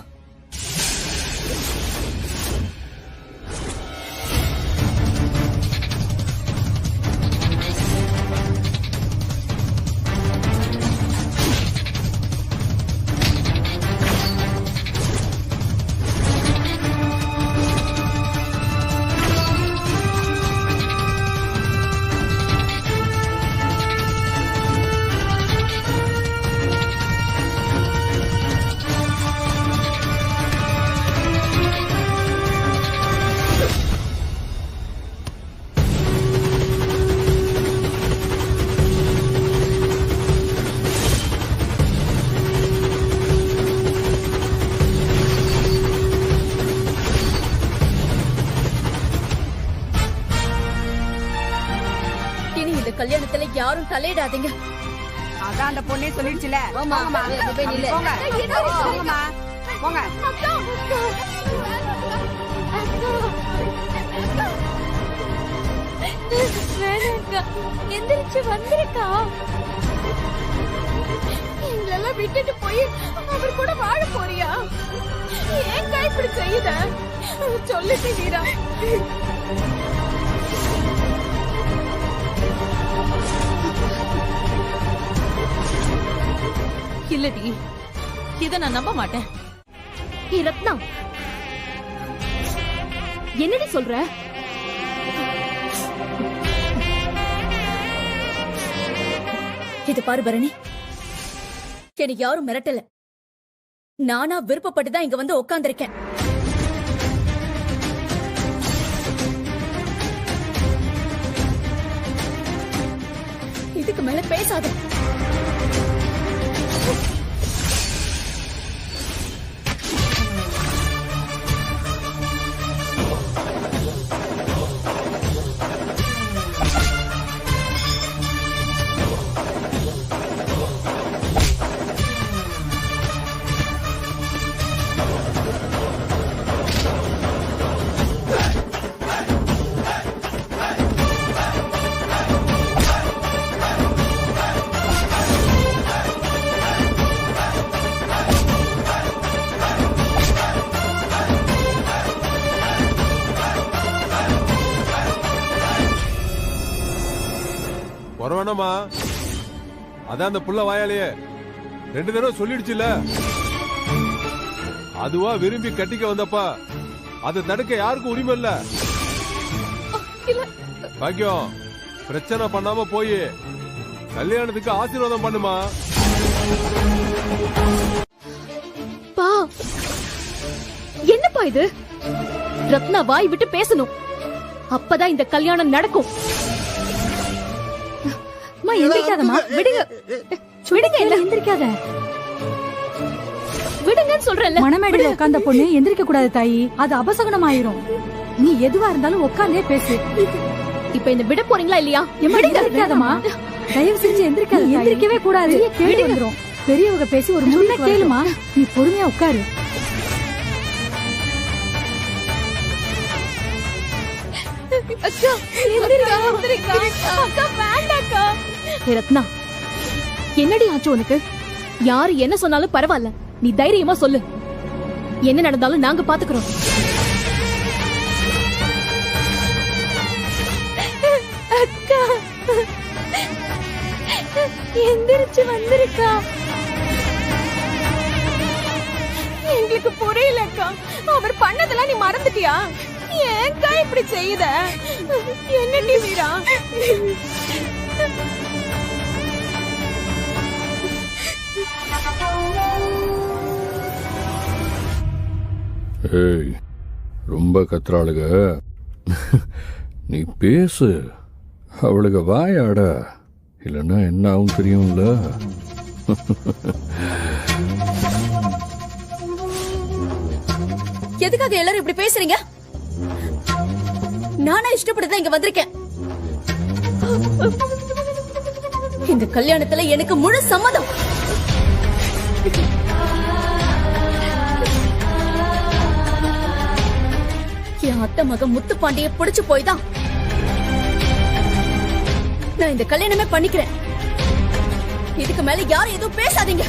யாரும் தலையிடாதீங்க. அதான் அந்த பொண்ணே சொல்லிடுச்சுல. போங்கம்மா. போங்க. வேணாக்கா, எந்திரிச்சு வந்திருக்கா. எங்களெல்லாம் விட்டுட்டு போய் அவர் கூட வாழ போறியா? ஏன்க்கா இப்படி செய்யுத? சொல்லிட்டு வீரா. இல்லடி, இத நான் நம்ப மாட்டேன். ரத்னா, என்னடி சொல்ற? இது பாரு பரணி, எனக்கு யாரும் மிரட்டல. நானா விருப்பப்பட்டுதான் இங்க வந்து உட்கார்ந்திருக்கேன். இதுக்கு மேல பேசாத. வரவேணாமா? அதான் அந்த புள்ள வாயாலேயே 2 தடவை சொல்லிடுச்சுல. அதுவா விரும்பி கட்டிக்க வந்தப்பா அதை தடுக்க யாருக்கும் உரிமை இல்ல. பாக்கியம், பிரச்சனை பண்ணாம போய் கல்யாணத்துக்கு ஆசீர்வாதம் பண்ணுமா. பா, என்னப்பா இது? ரத்னா வாய் விட்டு பேசணும், அப்பதான் இந்த கல்யாணம் நடக்கும். எந்திரிக்காதமா, விடுங்க விடுங்க, எல்லாம் எந்திரிக்காத, விடுங்கன்னு சொல்றேன்ல. மணமேடையில உட்கார்ந்த பொண்ணு எந்திரிக்க கூடாது தாயி, அது அபசகுணம் ஆயிரும். நீ எதுவா இருந்தாலும் உட்கார்ந்தே பேசு. இப்ப இந்த விட போறீங்களா இல்லையா? எந்திரிக்காதமா, தயவு செஞ்சு எந்திரிக்காத. எந்திரிக்கவே கூடாது, கேள்வி வந்துரும். பெரியவங்க பேசி ஒரு முன்ன கேளுமா, நீ பொறுமையா உட்காரு. அக்கா, அக்கா வேண்டாக்கா. ரத்னா, என்னடி ஆச்சு உனக்கு? யாரு என்ன சொன்னாலும் பரவாயில்ல, நீ தைரியமா சொல்லு. என்ன நடந்தாலும் நாங்க பாத்துக்கிறோம். அக்கா, எந்திரிச்சு வந்திருக்கா. எங்களுக்கு புரியலக்கா, அவர் பண்ணதெல்லாம் நீ மறந்துட்டியா? ஏன்க்கா இப்படி செய்யுத? என்னடி வீரா? ஏய், ரொம்ப கத்துறாளுக. நீ பேசு, அவளுக்கு வாயாட, இல்லைன்னா என்ன ஆகும் தெரியும்ல. எதுக்காக எல்லாரும் இப்படி பேசுறீங்க? நானா இஷ்டப்பட்டுதான் இங்க வந்திருக்கேன். இந்த கல்யாணத்துல எனக்கு முழு சம்மதம். என் அத்தை மகன் முத்துப்பாண்டிய பிடிச்சு போய்தான் நான் இந்த கல்யாணமே பண்ணிக்கிறேன். இதுக்கு மேல யாரும் எதுவும் பேசாதீங்க.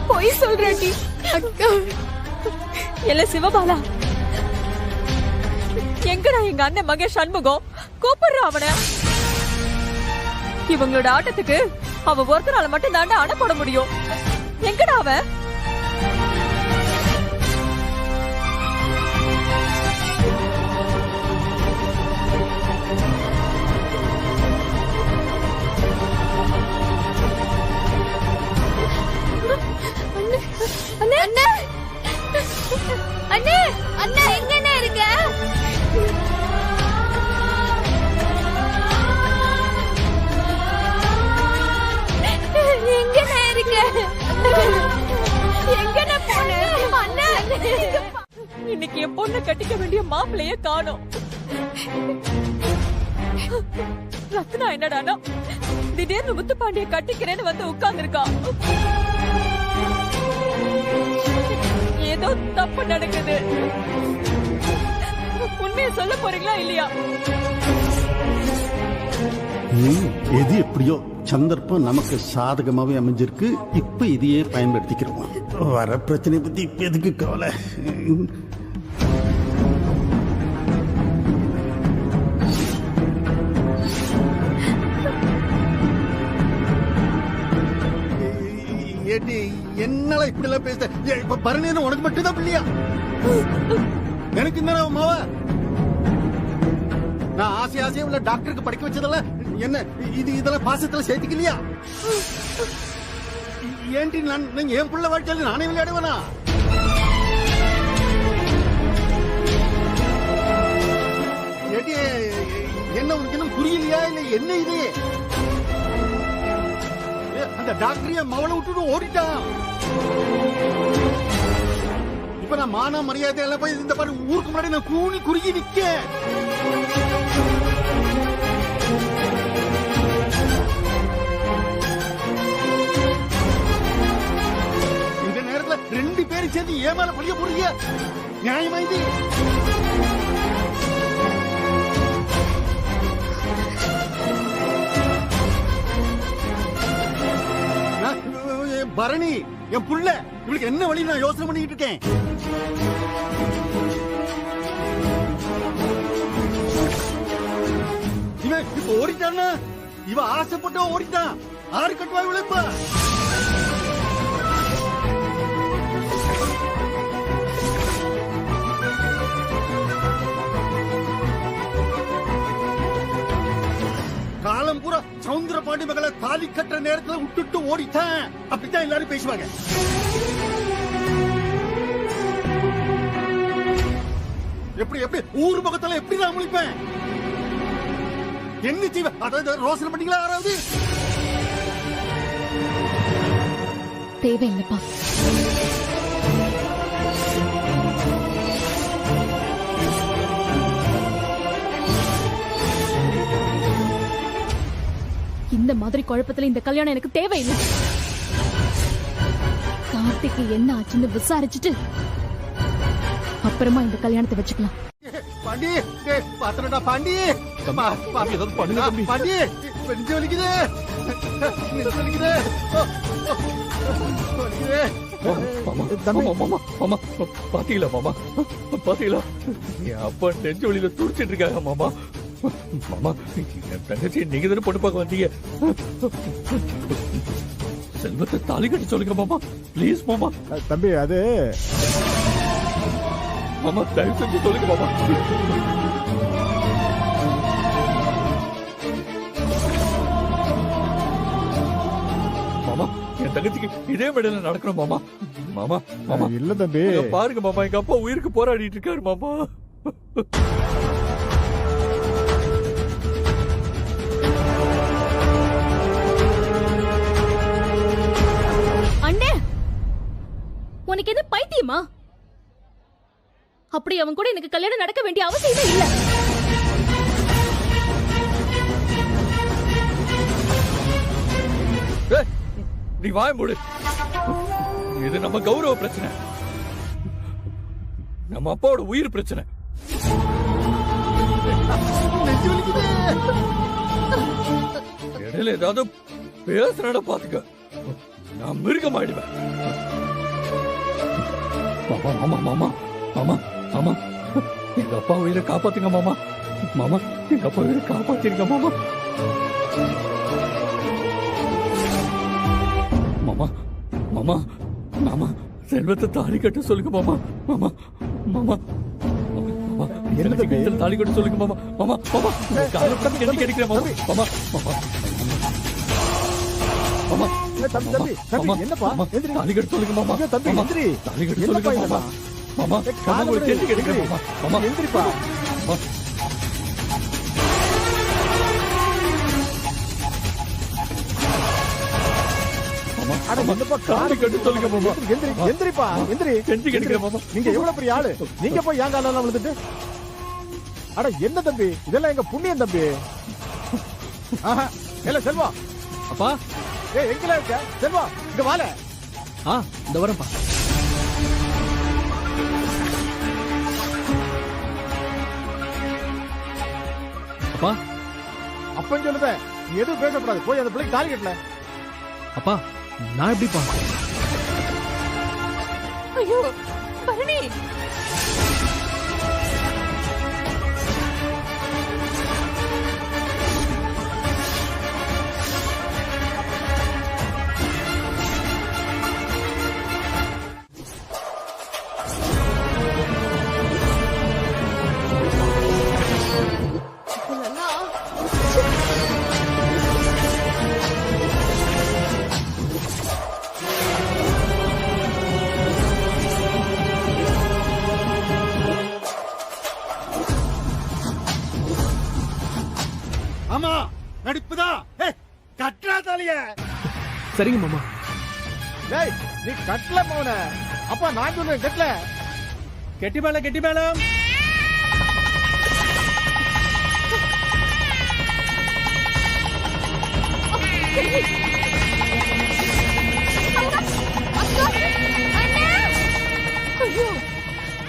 பொய் சொல்றேன்டி. அக்கா, இல்ல சிவபாலா, எங்கடா எங்க அண்ணன் மகன் சண்முகம்? கூப்பிடுற அவன. இவங்களோட ஆட்டத்துக்கு அவ ஒருத்தரால மட்டும் தாண்டா அணை போட முடியும். எங்கடா அவ? அண்ணே, அண்ணே, அண்ணே, அண்ணே, எங்கண்ணே இருக்க? எங்கண்ணே இருக்க? என் பொண்ணை கட்டிக்க வேண்டிய மாப்பிள்ளைய காணோம். ரத்னா என்னடானா திடீர்னு முத்துப்பாண்டிய கட்டிக்கிறேன்னு வந்து உட்கார்ந்துருக்கா. ஏதோ தப்பு நடக்குது. உண்மையை சொல்ல போறீங்களா இல்லையா? எது எப்படியோ சந்தர்ப்பம் நமக்கு சாதகமாவே அமைஞ்சிருக்கு. இப்ப இதையே பயன்படுத்திக்கிறோம். வர பிரச்சனை பத்தி இப்ப எதுக்கு கவலை? என்னால இப்படி எல்லாம் பேச இப்ப பரணி உனக்கு மட்டும் தான் பிள்ளையா? எனக்கு என்ன மாவ நான் ஆசையா உள்ள டாக்டருக்கு படிக்க வச்சதல்ல என்ன இதெல்லாம் பாசத்துல சேர்த்துக்கலையா? ஏன்டி நான் என் புள்ள வாழ்க்கையில நானே விளையாடுவேனா? என்ன உனக்கு என்ன புரியலையா? இல்ல என்ன இது? அந்த டாக்டரைய மவளை விட்டுட்டு ஓடிட்டான். இப்ப நான் மான மரியாதை எல்லாம் போய் இந்த பாரு ஊருக்கு முன்னாடி நான் கூனி குறுகி நிக்க. இந்த நேரத்துல 2 பேரும் சேர்ந்து ஏமால பழிய போறீங்க. நியாயமா இது? பரணி என் புள்ள, இவளுக்கு என்ன வழி நான் யோசனை பண்ணிட்டு இருக்கேன். இவன் இப்ப ஓடிட்டான்னா இவ ஆசைப்பட்ட ஓடிட்டான். ஆறு கட்டுவா இவளைப்ப. காலம் பூரா சவுந்தர பாண்டி மகளை தாலி கட்டுற நேரத்துல விட்டுட்டு ஓடிட்டேன். அப்படித்தான் எல்லாரும் பேசுவாங்க. எப்படி எப்படி ஊர் பக்கத்துல எப்படி நான் முழிப்பேன்? என்ன செய்வேன்? அதாவது ரோசனை பண்ணீங்களா யாராவது? தேவையில்லைப்பா. இந்த மாதிரி குழப்பத்துல இந்த கல்யாணம் எனக்கு தேவையில்லை. கார்த்திக்கு என்ன ஆச்சுன்னு விசாரிச்சுட்டு அப்புறமா இந்த கல்யாணத்தை வச்சுக்கலாம். பாண்டி பாத்திரடா பாண்டி. பாண்டி நெஞ்சு வலிக்குது. பாத்தீங்களா மாமா? பாத்தீங்களா என் அப்பா நெஞ்சு வலியில துடிச்சிட்டு இருக்காங்க மாமா. மாமா என் தங்கச்சி நீங்க தானே பொண்ணு பார்க்க வந்தீங்க. செல்வத்தை தாலி கட்டி சொல்லுங்க மாமா, பிளீஸ் மாமா. தம்பி அது மாமா தயவு செஞ்சு சொல்லுங்க மாமா. மாமா என் தங்கச்சிக்கு இதே மேடையில நடக்கணும் மாமா. மாமா மாமா இல்ல தம்பி பாருங்க மாமா, எங்க அப்பா உயிருக்கு போராடிட்டு இருக்காரு மாமா. அண்ணே உனக்கு எது பைத்தியமா? அப்படி அவன் கூட எனக்கு கல்யாணம் நடக்க வேண்டிய அவசியமே இல்ல. நீ வாய் மூடு. இது நம்ம கௌரவ பிரச்சனை, நம்ம அப்பாவோட உயிர் பிரச்சனை. இடையில ஏதாவது பேசுறத பாத்துக்க, நான் மிருகமாயிடுவேன். மாமா மாமா மாமா மாமா மாமா எங்க அப்பா உயிரை காப்பாத்துங்க மாமா. மாமா எங்க அப்பா உயிரை காப்பாத்திருங்க மாமா. மாமா மாமா மாமா செல்வத்தை தாலி கட்ட சொல்லுங்க மாமா. மாமா மாமா மாமா தாலி கட்ட சொல்லுங்க மாமா. மாமா மாமா காலத்தை கட்டி கிடைக்கிறேன் மாமா. மாமா மாமா மாமா என்னப்பா தாலி கட்ட சொல்லுங்க மாமா. தம்பி எந்திரி. தாலி கட்ட சொல்லுங்க மாமா. மாமா காலத்தை கட்டி கிடைக்கிறேன் மாமா. மாமா எந்திரிப்பா. என்னப்பா தாலி கட்டி சொல்லுங்க மாமா. எந்திரிப்பா எந்திரி. செஞ்சு கட்டிக்கிறேன் மாமா. நீங்க எவ்வளவு பெரிய ஆளு, நீங்க போய் ஏன் காலம் விழுந்துட்டு? அட என்ன தம்பி, இதெல்லாம் எங்க புண்ணியம் தம்பி. ஆஹா, இல்ல செல்வா. அப்பா ஏய் எங்கல இருக்க செல்வா, இங்க வால. இந்த வரேன்ப்பா. அப்பா அப்பன்னு சொல்லுத, நீ எதுவும் பேசக்கூடாது. போய் அந்த பிள்ளைக்கு தாலி கட்டல. அப்பா நான் எப்படிப்பா? ஐயோ பரணி, ஆமா நடிப்புதான். கட்டுறா தாலிய. சரிங்க மாமா. டேய் நீ கட்டல மோன. அப்பா நான் சொல்றேன் கட்டல. கெட்டி மேளம் கெட்டி மேளம். ஐயோ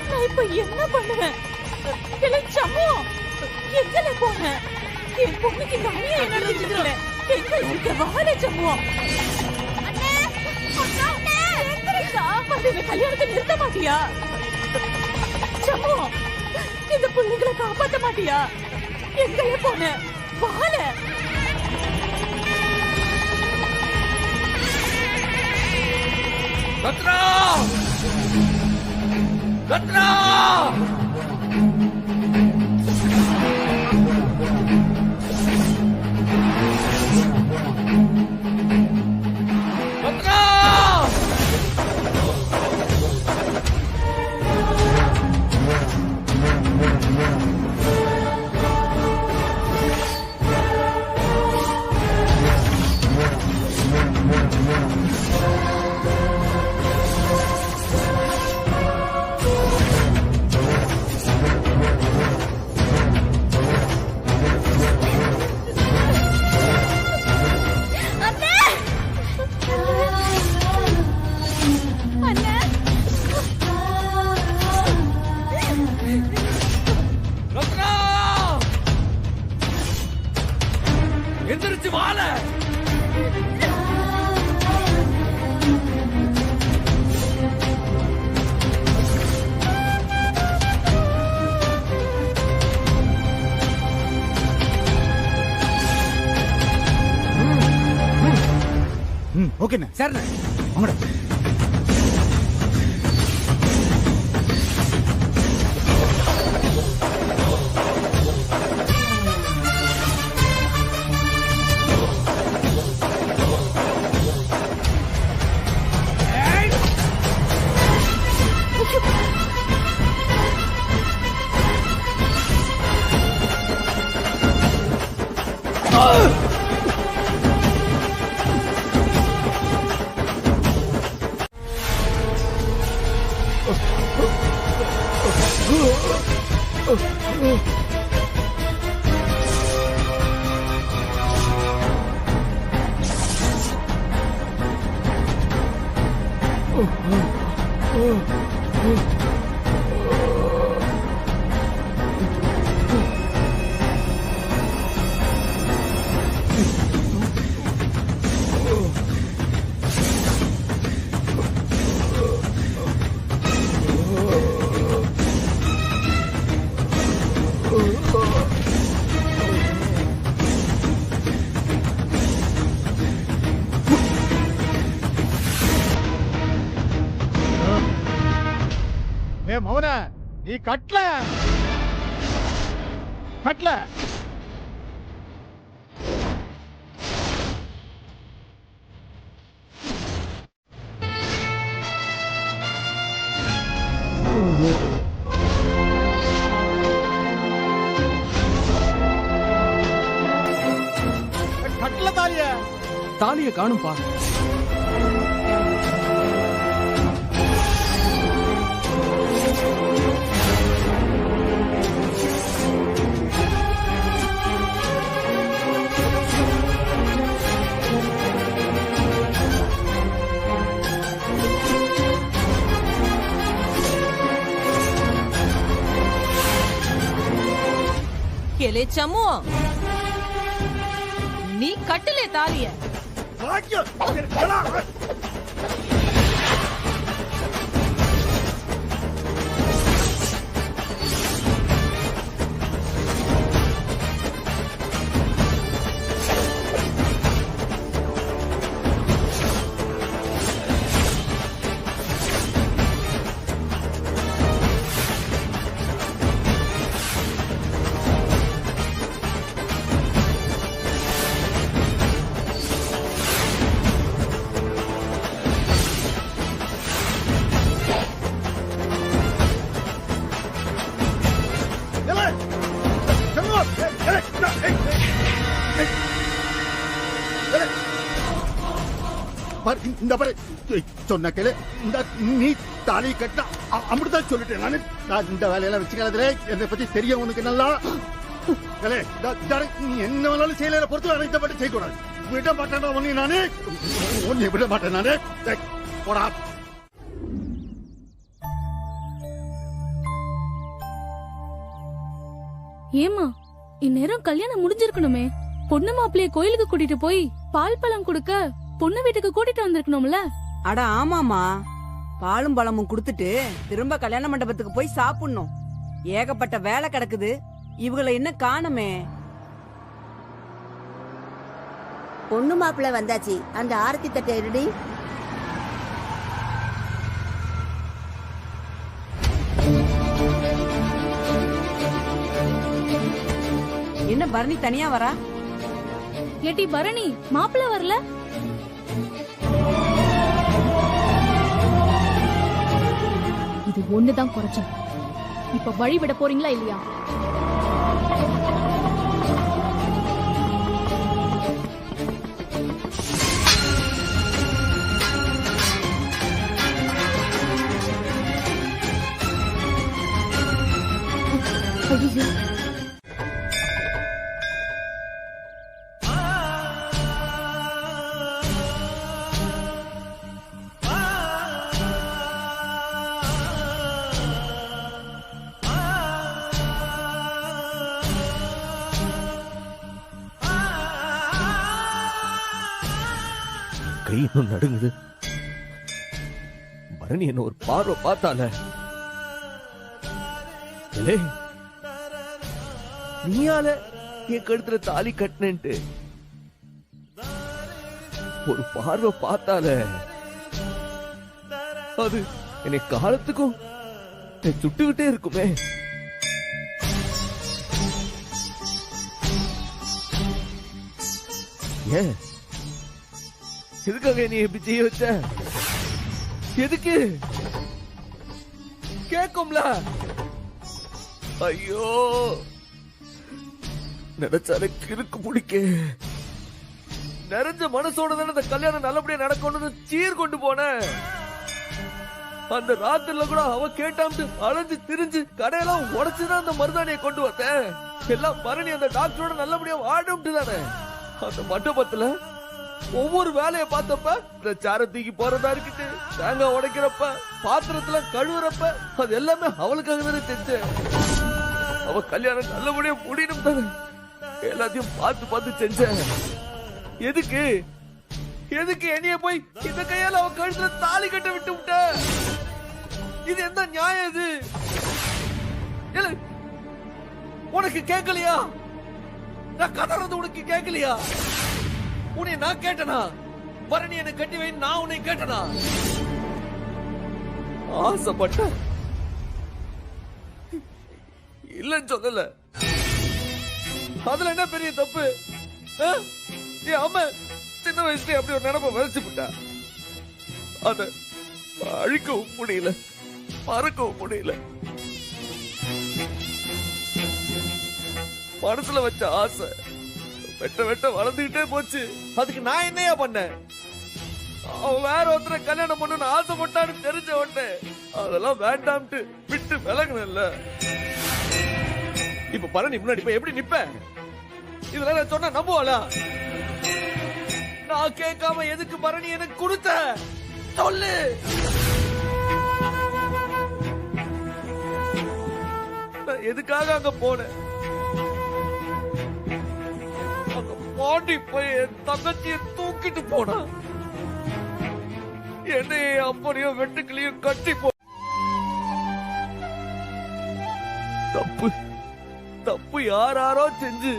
நான் இப்ப என்ன பண்ணுவேன்? சம்மு எங்கல போன? என் பொண்ணுக்கு அநியாயம் நடந்துச்சுல. எங்க இருக்க வாழ சம்மு? இந்த கல்யாணத்தை நிறுத்த மாட்டியா சம்மு? இந்த பிள்ளைங்களை காப்பாற்ற மாட்டியா? எங்கல போன? வாழ கத்ரா கத்ரா. எந்திரிச்சு வாழ. ஓகேண்ணே. சரிண்ணே. வாங்கடா. மௌன நீ கட்டல கட்டல. தாலிய காணும்பா. எலே சம்மு, நீ கட்டுலே தாலிய. இந்த பாரு, சொன்ன கேளு. நீ தாலி கட்ட அப்படித்தான் சொல்லிட்டேன் நானு. நான் இந்த வேலையெல்லாம் வச்சுக்காதே. என்னை பத்தி தெரியும் உனக்கு நல்லா. நீ என்ன வேணாலும் செய்யல பொறுத்து இந்த பற்றி செய்யக்கூடாது. விட மாட்டேன் ஒன்னு நானு. ஒன்னு விட மாட்டேன் நானு. போடா. ஏமா இந்நேரம் கல்யாணம் முடிஞ்சிருக்கணுமே. பொண்ணு மாப்பிள்ளைய கோயிலுக்கு கூட்டிட்டு போய் பால் பழம் கொடுக்க பொண்ணு வீட்டுக்கு கூட்டிட்டு வந்திருக்கணும்ல. அட ஆமாமா, பாலும் பழமும் குடுத்துட்டு திரும்ப கல்யாண மண்டபத்துக்கு போய் சாப்பிடணும். ஏகப்பட்ட வேலை கிடக்குது. இவங்களை என்ன காணுமே. பொண்ணு மாப்பிள்ள வந்தாச்சு. அந்த ஆரத்தி தட்டை ரெடி. என்ன பரணி தனியா வரா? ஏட்டி பரணி, மாப்பிள்ள வரல? இது ஒண்ணுதான் குறைச்சல். இப்ப வழி விட போறீங்களா இல்லையா? ஐயோ, கை இன்னும் நடுங்குது. பரணி என்ன ஒரு பார்வை பார்த்தால. நீயால என் கழுத்துல தாலி கட்டினேன்ட்டு ஒரு பார்வை பார்த்தால. அது என்னை காலத்துக்கும் சுட்டுக்கிட்டே இருக்குமே. ஏன் எதுக்காக நீ எப்படி செய்ய வச்ச? எதுக்கு கேக்கும்ல? ஐயோ, நினைச்சாலே கிறுக்கு பிடிக்க. நிறைஞ்ச மனசோட தானே இந்த கல்யாணம் நல்லபடியா நடக்கணும்னு சீர் கொண்டு போன. அந்த ராத்திரில கூட அவ கேட்டாம்ட்டு அலைஞ்சு திரிஞ்சு கடையெல்லாம் உடைச்சுதான் அந்த மருதாணியை கொண்டு வந்தேன். எல்லாம் பரணி அந்த டாக்டரோட நல்லபடியா வாடும்ட்டு தானே. அந்த மண்டபத்துல ஒவ்வொரு வேலையை பார்த்தப்ப இந்த சார தூக்கி போறதா இருக்குது, தேங்காய் உடைக்கிறப்ப, பாத்திரத்துல கழுவுறப்ப, அது எல்லாமே அவளுக்காக தானே செஞ்சேன். அவ கல்யாணம் நல்லபடியா முடியும் தானே எல்லாத்தையும் பார்த்து பார்த்து செஞ்சேன். எதுக்கு எதுக்கு என்னைய போய் இந்த கையால அவ கழுத்துல தாலி கட்ட விட்டு விட்ட? இது எந்த நியாயம்? இது உனக்கு கேட்கலையா? நான் கதறது உனக்கு கேட்கலையா? உன்னை நான் கேட்டனா? பரணி என்னை கட்டி வை நான் உன்னை கேட்டனா? ஆசைப்பட்ட இல்லன்னு சொல்லல. அதுல என்ன பெரிய தப்பு? என் அம்மா சின்ன வயசுல அப்படி ஒரு நினைப்ப வளைச்சு விட்டா. அத அழிக்கவும் முடியல, மறக்கவும் முடியல. மனசுல வச்ச ஆசை வெட்ட வெட்ட வளர்ந்துகிட்டே போச்சு. அதுக்கு நான் என்னையா பண்ணேன்? அவன் வேற ஒருத்தரை கல்யாணம் பண்ணணும்னு ஆசைப்பட்டான்னு தெரிஞ்ச உடனே அதெல்லாம் வேண்டாம்ட்டு விட்டு விலகுனல்ல. இப்ப பரணி முன்னாடி போய் எப்படி நிப்ப? இதெல்லாம் நான் சொன்னா நம்புவாளா? நான் கேட்காம எதுக்கு பரணி எனக்கு கொடுத்த சொல்லு. எதுக்காக அங்க போனேன்? பாண்டி போய் என் தங்கச்சியை தூக்கிட்டு போனா என்னைய அப்பனையும் வெட்டுக்கிளியும் கட்டி போ. தப்பு தப்பு யாராரோ செஞ்சு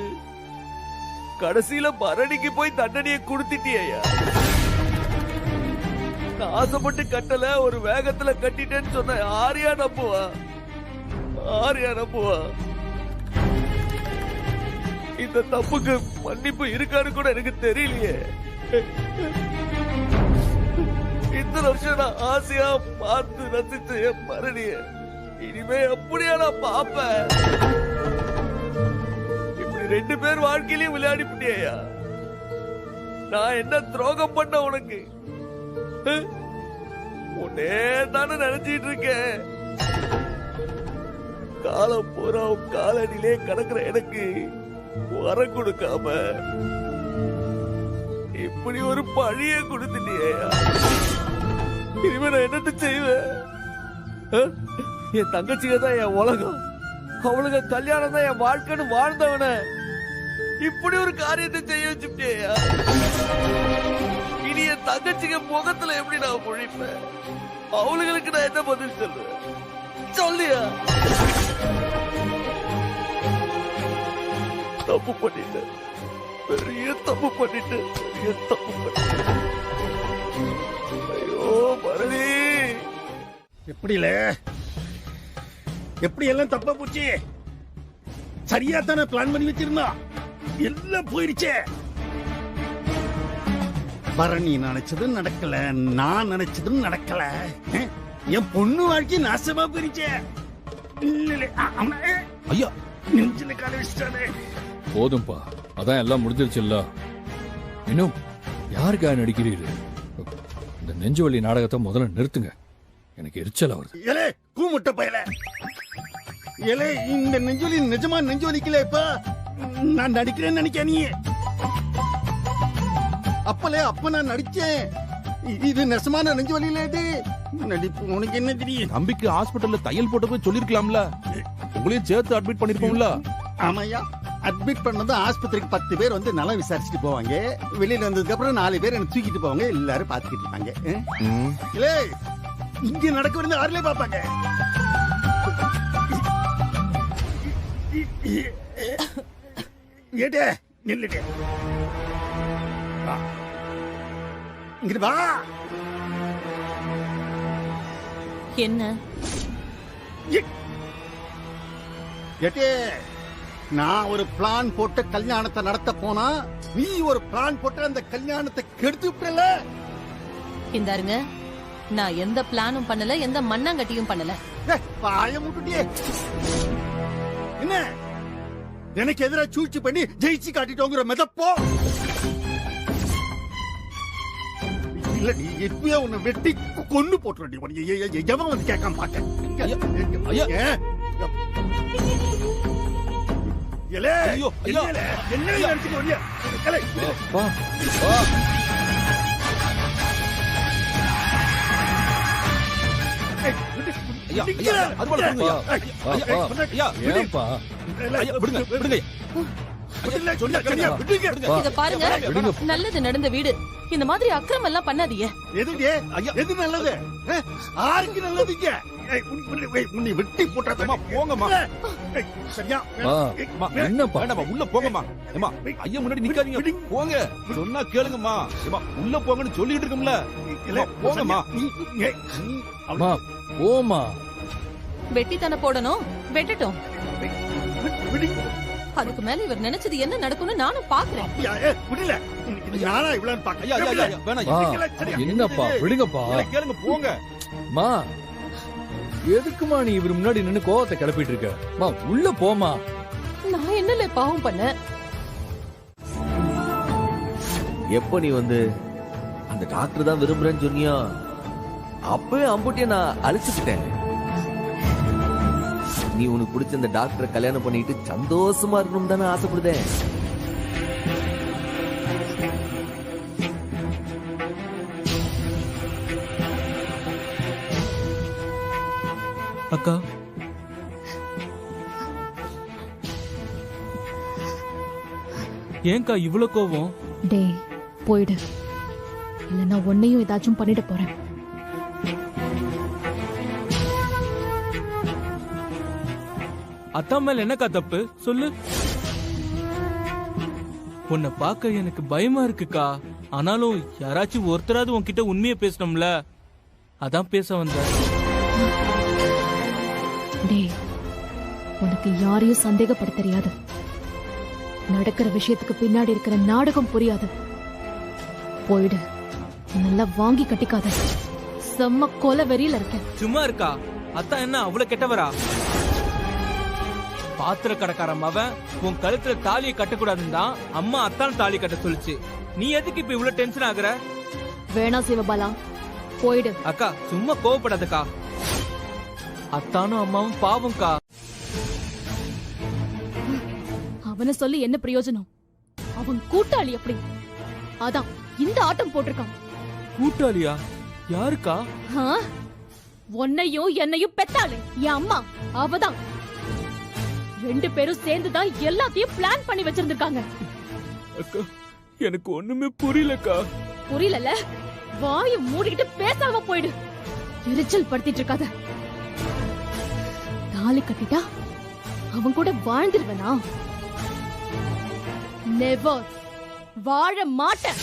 கடைசியில பரணிக்கு போய் தண்டனையை கொடுத்துட்டியா. நான் ஆசைப்பட்டு கட்டல, ஒரு வேகத்துல கட்டிட்டேன்னு சொன்ன ஆரியா நம்புவா? ஆரியா நம்புவா? இந்த தப்புக்கு மன்னிப்பு இருக்கான்னு கூட எனக்கு தெரியலையே. இத்தனை வருஷம் நான் ஆசையா பார்த்து ரசிச்ச என் மரணிய இனிமே எப்படியா நான் பாப்பேன்? இப்படி 2 பேர் வாழ்க்கையிலையும் விளையாடிப்பிட்டியா? நான் என்ன துரோகம் பண்ண உனக்கு? உன்னே தானே நினைச்சிட்டு இருக்கேன். காலம் பூரா காலடியிலே கிடக்குற எனக்கு வரம் கொடுக்காம இப்படி ஒரு பழிய கொடுத்துட்டியா? இனிமே நான் என்னத்த செய்வேன்? என் தங்கச்சிங்க தான் என் உலகம், அவளுக்கு கல்யாணம் தான் என் வாழ்க்கைன்னு வாழ்ந்தவன இப்படி ஒரு காரியத்தை செய்ய வச்சுட்டியா? இனி என் தங்கச்சிங்க முகத்துல எப்படி நான் பொழிப்பேன்? அவளுங்களுக்கு நான் என்ன பதில் சொல்லுவேன்? சொல்லியா? தப்பு பண்ணிட்டேன், பெரிய தப்பு பண்ணிட்டேன், பெரிய தப்பு பண்ணிட்டேன். ஐயோ பரணி, எப்படில எப்படி எல்லாம் தப்பா போச்சு? சரியா தானே பிளான் பண்ணி வச்சிருந்தா, எல்லாம் போயிருச்சே. பரணி நினைச்சதும் நடக்கல, நான் நினைச்சதும் நடக்கல. என் பொண்ணு வாழ்க்கை நாசமா போயிருச்சே. ஐயா நெஞ்சில கால வச்சிட்டானே. போதும்பா, அதான் எல்லாம் முடிஞ்சிருச்சு இல்ல. இன்னும் யாருக்காக நடிக்கிறீரு? இந்த நெஞ்சுவலி நாடகத்தை முதல்ல நிறுத்துங்க, எனக்கு எரிச்சலா வருது. ஏலே கூமுட்ட பயல, ஏலே இந்த நெஞ்சுவலி நிஜமா நெஞ்சுவலிக்கல. இப்ப நான் நடிக்கிறேன்னு நினைக்க நீ? அப்ப நான் நடிச்சேன். இது நெசமான நெஞ்சுவலியில. இது நடிப்பு உனக்கு என்ன தெரியும்? தம்பிக்கு ஹாஸ்பிட்டல்ல தையல் போட்டு போய் சொல்லிருக்கலாம்ல, உங்களையும் சேர்த்து அட்மிட் பண்ணிருப்போம்ல. ஆமாயா, அட்மிட் பண்ணது ஆஸ்பத்திரிக்கு 10 பேர் வந்து நல்லா விசாரிச்சுட்டு போவாங்க. வெளியில வந்ததுக்கு அப்புறம் 4 பேர் என்ன தூக்கிட்டு போவாங்க. எல்லாரும் பாத்துக்கிட்டு இருப்பாங்க. இல்ல இங்க நடக்க வேண்டிய ஆறுலே பாப்பாங்க. ஏட்டே நில்லுட்டே, இங்க வா. என்ன ஏட்டே, நான் ஒரு பிளான் போட்டு கல்யாணத்தை நடத்த போனா நீ ஒரு பிளான் போட்டு அந்த கல்யாணத்தை கெடுத்து விட்டல. இந்தாருங்க, நான் எந்த பிளானும் பண்ணல, எந்த மண்ணாங்கட்டியும் பண்ணல. பாய முட்டுட்டியே. என்ன எனக்கு எதிராக சூழ்ச்சி பண்ணி ஜெயிச்சு காட்டிட்டோங்கிற மெதப்போ? இல்ல நீ எப்பயே உன்னை வெட்டி கொன்னு போட்டுறடி. எவன் வந்து கேட்காம பாக்க. இத பாருங்க, நல்லது நடந்த வீடு, இந்த மாதிரி அக்கிரமம் எல்லாம் பண்ணாதீங்க. எது நல்லது? யாருக்கு நல்லதுங்க? உன்னை வெட்டி போட்டா போங்கம்மா. சரியா? என்னப்பா உள்ள போங்கம்மா. ஏமா ஐயா முன்னாடி நிக்காதீங்க, போங்க. சொன்னா கேளுங்கம்மா. ஏமா உள்ள போங்கன்னு சொல்லிட்டு இருக்கோம்ல. போங்கம்மா. அம்மா போமா. வெட்டி தானே போடணும், வெட்டட்டும். அதுக்கு மேல இவர் நினைச்சது என்ன நடக்கும்னு நானும் பாக்குறேன். என்னப்பா விடுங்கப்பா, கேளுங்க போங்க. மா எதுக்குமா நீ இவர் முன்னாடி நின்னு கோவத்தை கிளப்பிட்டு இருக்க? மா உள்ள போமா. நான் என்னல பாவம் பண்ண? எப்ப நீ வந்து அந்த டாக்டர் தான் விரும்புறேன்னு சொன்னியா, அப்பவே அம்புட்டிய நான் அழிச்சுக்கிட்டேன். நீ உனக்கு பிடிச்ச அந்த டாக்டரை கல்யாணம் பண்ணிட்டு சந்தோஷமா இருக்கணும் தானே ஆசைப்படுதேன். அக்கா, ஏன்க்கா இவ்வளவு கோவம்? டேய் போயிடு, இல்லைன்னா உன்னையும் ஏதாச்சும் பண்ணிட போறேன். அத்தா மேல என்னக்கா தப்பு சொல்லு. உன்னை பார்க்க எனக்கு பயமா இருக்குக்கா. ஆனாலும் யாராச்சும் ஒருத்தராவது உன்கிட்ட உண்மையை பேசணும்ல, அதான் பேச வந்த. டேய் உனக்கு யாரையும் சந்தேகப்பட தெரியாது. நடக்கிற விஷயத்துக்கு பின்னாடி இருக்கிற நாடகம் புரியாது. போயிடு, நல்லா வாங்கி கட்டிக்காத. செம்ம கொலை வெறியில இருக்க. சும்மா இருக்கா? அத்தா என்ன அவ்வளவு கெட்டவரா? பாத்திர கடைக்காரன் அவன் உன் கழுத்துல தாலியை கட்டக்கூடாதுன்னு தான் அம்மா அத்தான் தாலி கட்ட சொல்லுச்சு. நீ எதுக்கு இப்ப இவ்வளவு டென்ஷன் ஆகுற? வேணா சிவபாலா, போயிடு. அக்கா சும்மா கோவப்படாதக்கா. அத்தானும் அம்மாவும் பாவம்க்கா. அவனை சொல்லி என்ன பிரயோஜனம்? அவன் கூட்டாளி அப்படி. அதான் இந்த ஆட்டம் போட்டிருக்கான். கூட்டாளியா? யாருக்கா? உன்னையும் என்னையும் பெத்தாளே என் அம்மா, அவதான். 2 பேரும் சேர்ந்துதான் எல்லாத்தையும் பிளான் பண்ணி வச்சிருந்திருக்காங்க. அக்கா எனக்கு ஒண்ணுமே புரியலக்கா. புரியல? வாயை மூடிக்கிட்டு பேசாம போயிடு. எரிச்சல் படுத்திட்டு இருக்காத. தாலி கட்டிட்டா அவன் கூட வாழ்ந்துடுவேனா? நெவர், வாழ மாட்டேன்.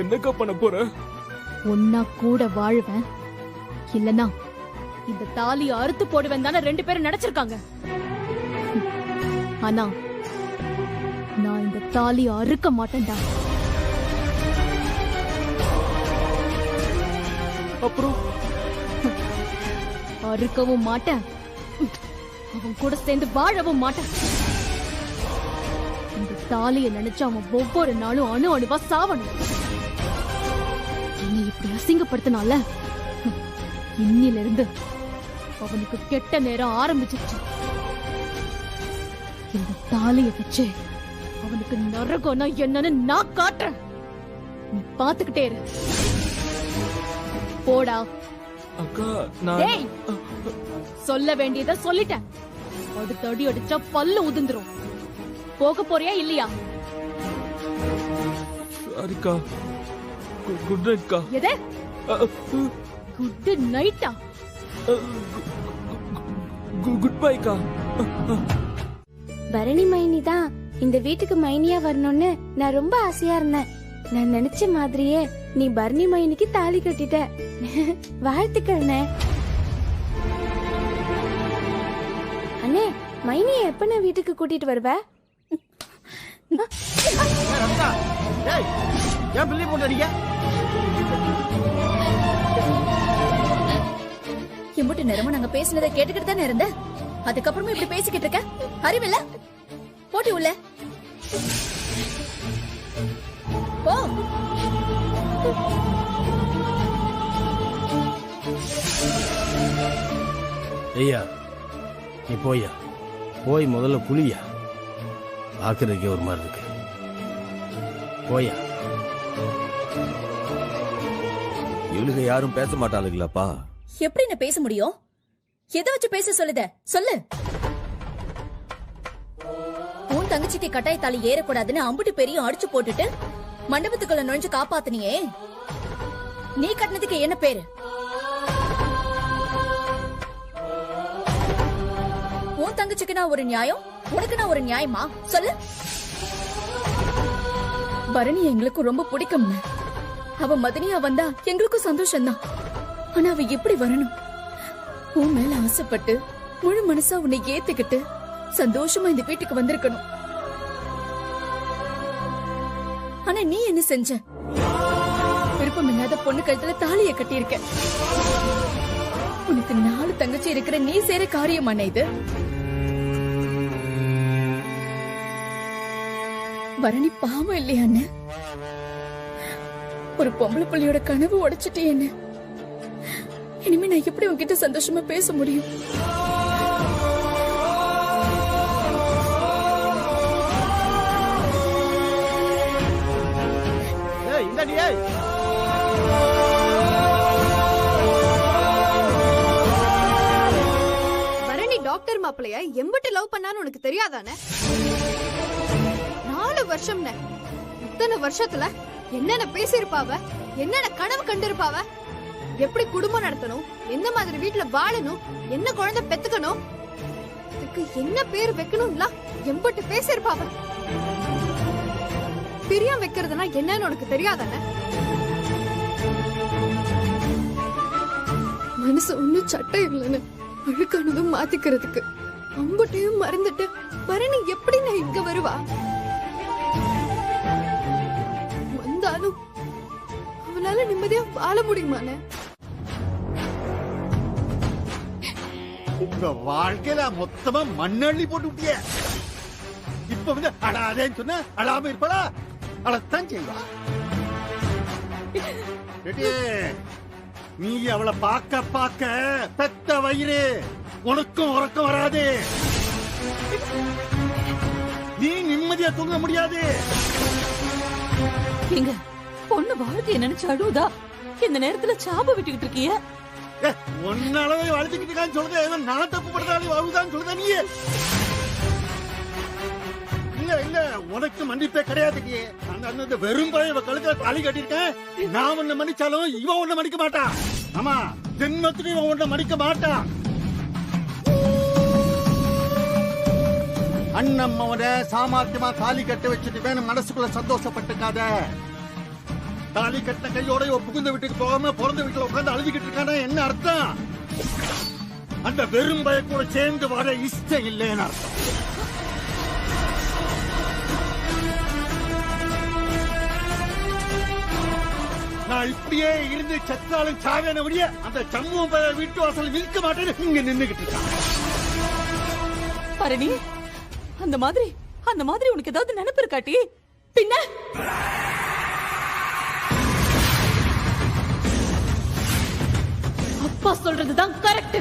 என்னக்கா பண்ண போற? ஒன்னா கூட வாழுவேன், இல்லனா இந்த தாலி அறுத்து போடுவேன் தானே 2 பேரும் நினைச்சிருக்காங்க. ஆனா நான் இந்த தாலி அறுக்க மாட்டேன்டா. அப்புறம் அறுக்கவும் மாட்டேன், அவன் கூட சேர்ந்து வாழவும் மாட்டேன். இந்த தாலியை நினைச்சு அவன் ஒவ்வொரு நாளும் அணு அணுவா சாவணும். என்னை இப்படி அசிங்கப்படுத்தினால இன்னில இருந்து அவனுக்கு கெட்ட நேரம் ஆரம்பிச்சிருச்சு. இந்த தாலியை வச்சு அவனுக்கு நரகம்னா என்னன்னு நான் காட்டுறேன். நீ பாத்துக்கிட்டே இரு. போடா. அக்கா டேய், சொல்ல வேண்டியத சொல்லிட்டேன். அடுத்து அடி அடிச்சா பல்லு உதிர்ந்துரும். போக போறியா இல்லையா? சாரிக்கா. குட் நைட்க்கா. எது குட் நைட்டா? குட் பைக்கா. பரணி மைனி தான் இந்த வீட்டுக்கு மைனியா வரணும்னு நான் ரொம்ப ஆசையா இருந்தேன். நான் நினைச்ச மாதிரியே நீ பரணி மைனிக்கு தாலி கட்டிட்ட. வாழ்த்துக்கள் அண்ணே. மைனியை எப்ப நான் வீட்டுக்கு கூட்டிட்டு வருவ? எம்புட்டு நேரமும் நாங்க பேசினதை கேட்டுக்கிட்டு தானே இருந்த. அதுக்கப்புறமா இப்படி பேசிக்கிட்டு இருக்க அறிவில்ல? போட்டி உள்ள போ. ஐயா நீ போய்யா, போய் முதல்ல குளியா. பாக்குறதுக்கே ஒரு மாதிரி இருக்கு. போய்யா. இவளுக்கு யாரும் பேச மாட்டாளுங்களாப்பா? எப்படி என்ன பேச முடியும்? எதை வச்சு பேச சொல்லுத சொல்லு. உன் தங்கச்சிக்கு கட்டாய தாலி ஏறக்கூடாதுன்னு அம்புட்டு பெரிய அடிச்சு போட்டுட்டு மண்டபத்துக்குள்ள நுழைஞ்சு காப்பாத்தினியே, நீ கட்டினதுக்கு என்ன பேரு? உன் தங்கச்சிக்கு நான் ஒரு நியாயம், உனக்கு நான் ஒரு நியாயமா சொல்லு. பரணி எங்களுக்கு ரொம்ப பிடிக்கும். அவ மதனியா வந்தா எங்களுக்கும் சந்தோஷம் தான். ஆனா அவ எப்படி வரணும்? உன் மேல ஆசைப்பட்டு முழு மனசா உன்னை ஏத்துக்கிட்டு சந்தோஷமா இந்த வீட்டுக்கு வந்திருக்கணும். ஆனா நீ என்ன செஞ்ச? விருப்பம் இல்லாத பொண்ணு கழுத்துல தாலியை கட்டியிருக்க. உனக்கு 4 தங்கச்சி இருக்கிற நீ சேர காரியமான இது? பரணி பாவம் இல்லையா? ஒரு பொம்பளை பிள்ளையோட கனவு உடைச்சிட்டே என்ன. இனிமே நான் எப்படி உன்கிட்ட சந்தோஷமா பேச முடியும்? பரணி டாக்டர்மா மாப்பிளைய எம்பிட்டு லவ் பண்ணான்னு உனக்கு தெரியாதானே? 4 வருஷம். இத்தனை வருஷத்துல என்னென்ன பேசியிருப்பாவ, என்னென்ன கனவு கண்டிருப்பாவ, எப்படி குடும்பம் நடத்தணும், எந்த மாதிரி வீட்டுல வாழணும், என்ன குழந்தை பெத்துக்கணும், இதுக்கு என்ன பேர் வைக்கணும், எம்பிட்டு பேசியிருப்பாவ. பிரியம் வைக்கிறதுனா என்னன்னு உனக்கு தெரியாதானே? மனசு ஒண்ணும் சட்டை இல்லைன்னு அழுக்கானதும் மாத்திக்கிறதுக்கு அம்பட்டையும் மறந்துட்டு பரணி எப்படி நான் இங்க வருவா? வந்தாலும் அவளால நிம்மதியா வாழ முடியுமானே? உங்க வாழ்க்கையில மொத்தமா மண்ணள்ளி போட்டு விட்டிய. இப்ப வந்து அழாதேன்னு சொன்ன அழாம இருப்படா, அழத்தான் செய்வா. நீ அவளை பார்க்க பார்க்க பெத்த வயிறு உனக்கும் உறக்கம் வராது. நீ நிம்மதியா தூங்க முடியாது. எங்க பொண்ணு வாழ்க்கைய நினைச்சு அழுதா இந்த நேரத்துல சாப விட்டுக்கிட்டு இருக்கிய? ஒன்னாலவே வளர்த்துக்கிட்டு இருக்கான்னு சொல்லுத, ஏதோ நான் தப்பு படுத்தாலும் அழுதான்னு சொல்லுத நீ. இல்ல இல்ல, உனக்கு மன்னிப்பே கிடையாது. அந்த வெறும் பழைய கழுத்துல தாலி கட்டிருக்கேன். நான் உன்னை மன்னிச்சாலும் இவன் உன்னை மன்னிக்க மாட்டான். ஆமா, ஜென்மத்துக்கு இவன் உன்னை மன்னிக்க மாட்டான். அண்ணம்மோட சாமர்த்தியமா தாலி கட்ட வச்சுட்டு வேணும் மனசுக்குள்ள சந்தோஷப்பட்டுக்காத. தாலி கட்டின கையோட புகுந்த வீட்டுக்கு போகாம பிறந்த வீட்டுல உட்காந்து அழுதுகிட்டு இருக்கான என்ன அர்த்தம்? அந்த வெறும் பய கூட சேர்ந்து வர இஷ்டம் இல்லைன்னு அர்த்தம். நான் இப்படியே இருந்து செத்தாலும் சாவேன முடிய அந்த சம்பவம் வீட்டு வாசல் நிற்க மாட்டேன்னு இங்க நின்னுகிட்டு இருக்கான். பரணி, அந்த மாதிரி உனக்கு ஏதாவது நினைப்பு இருக்காட்டி? பின்ன அப்பா சொல்றதுதான் கரெக்ட்.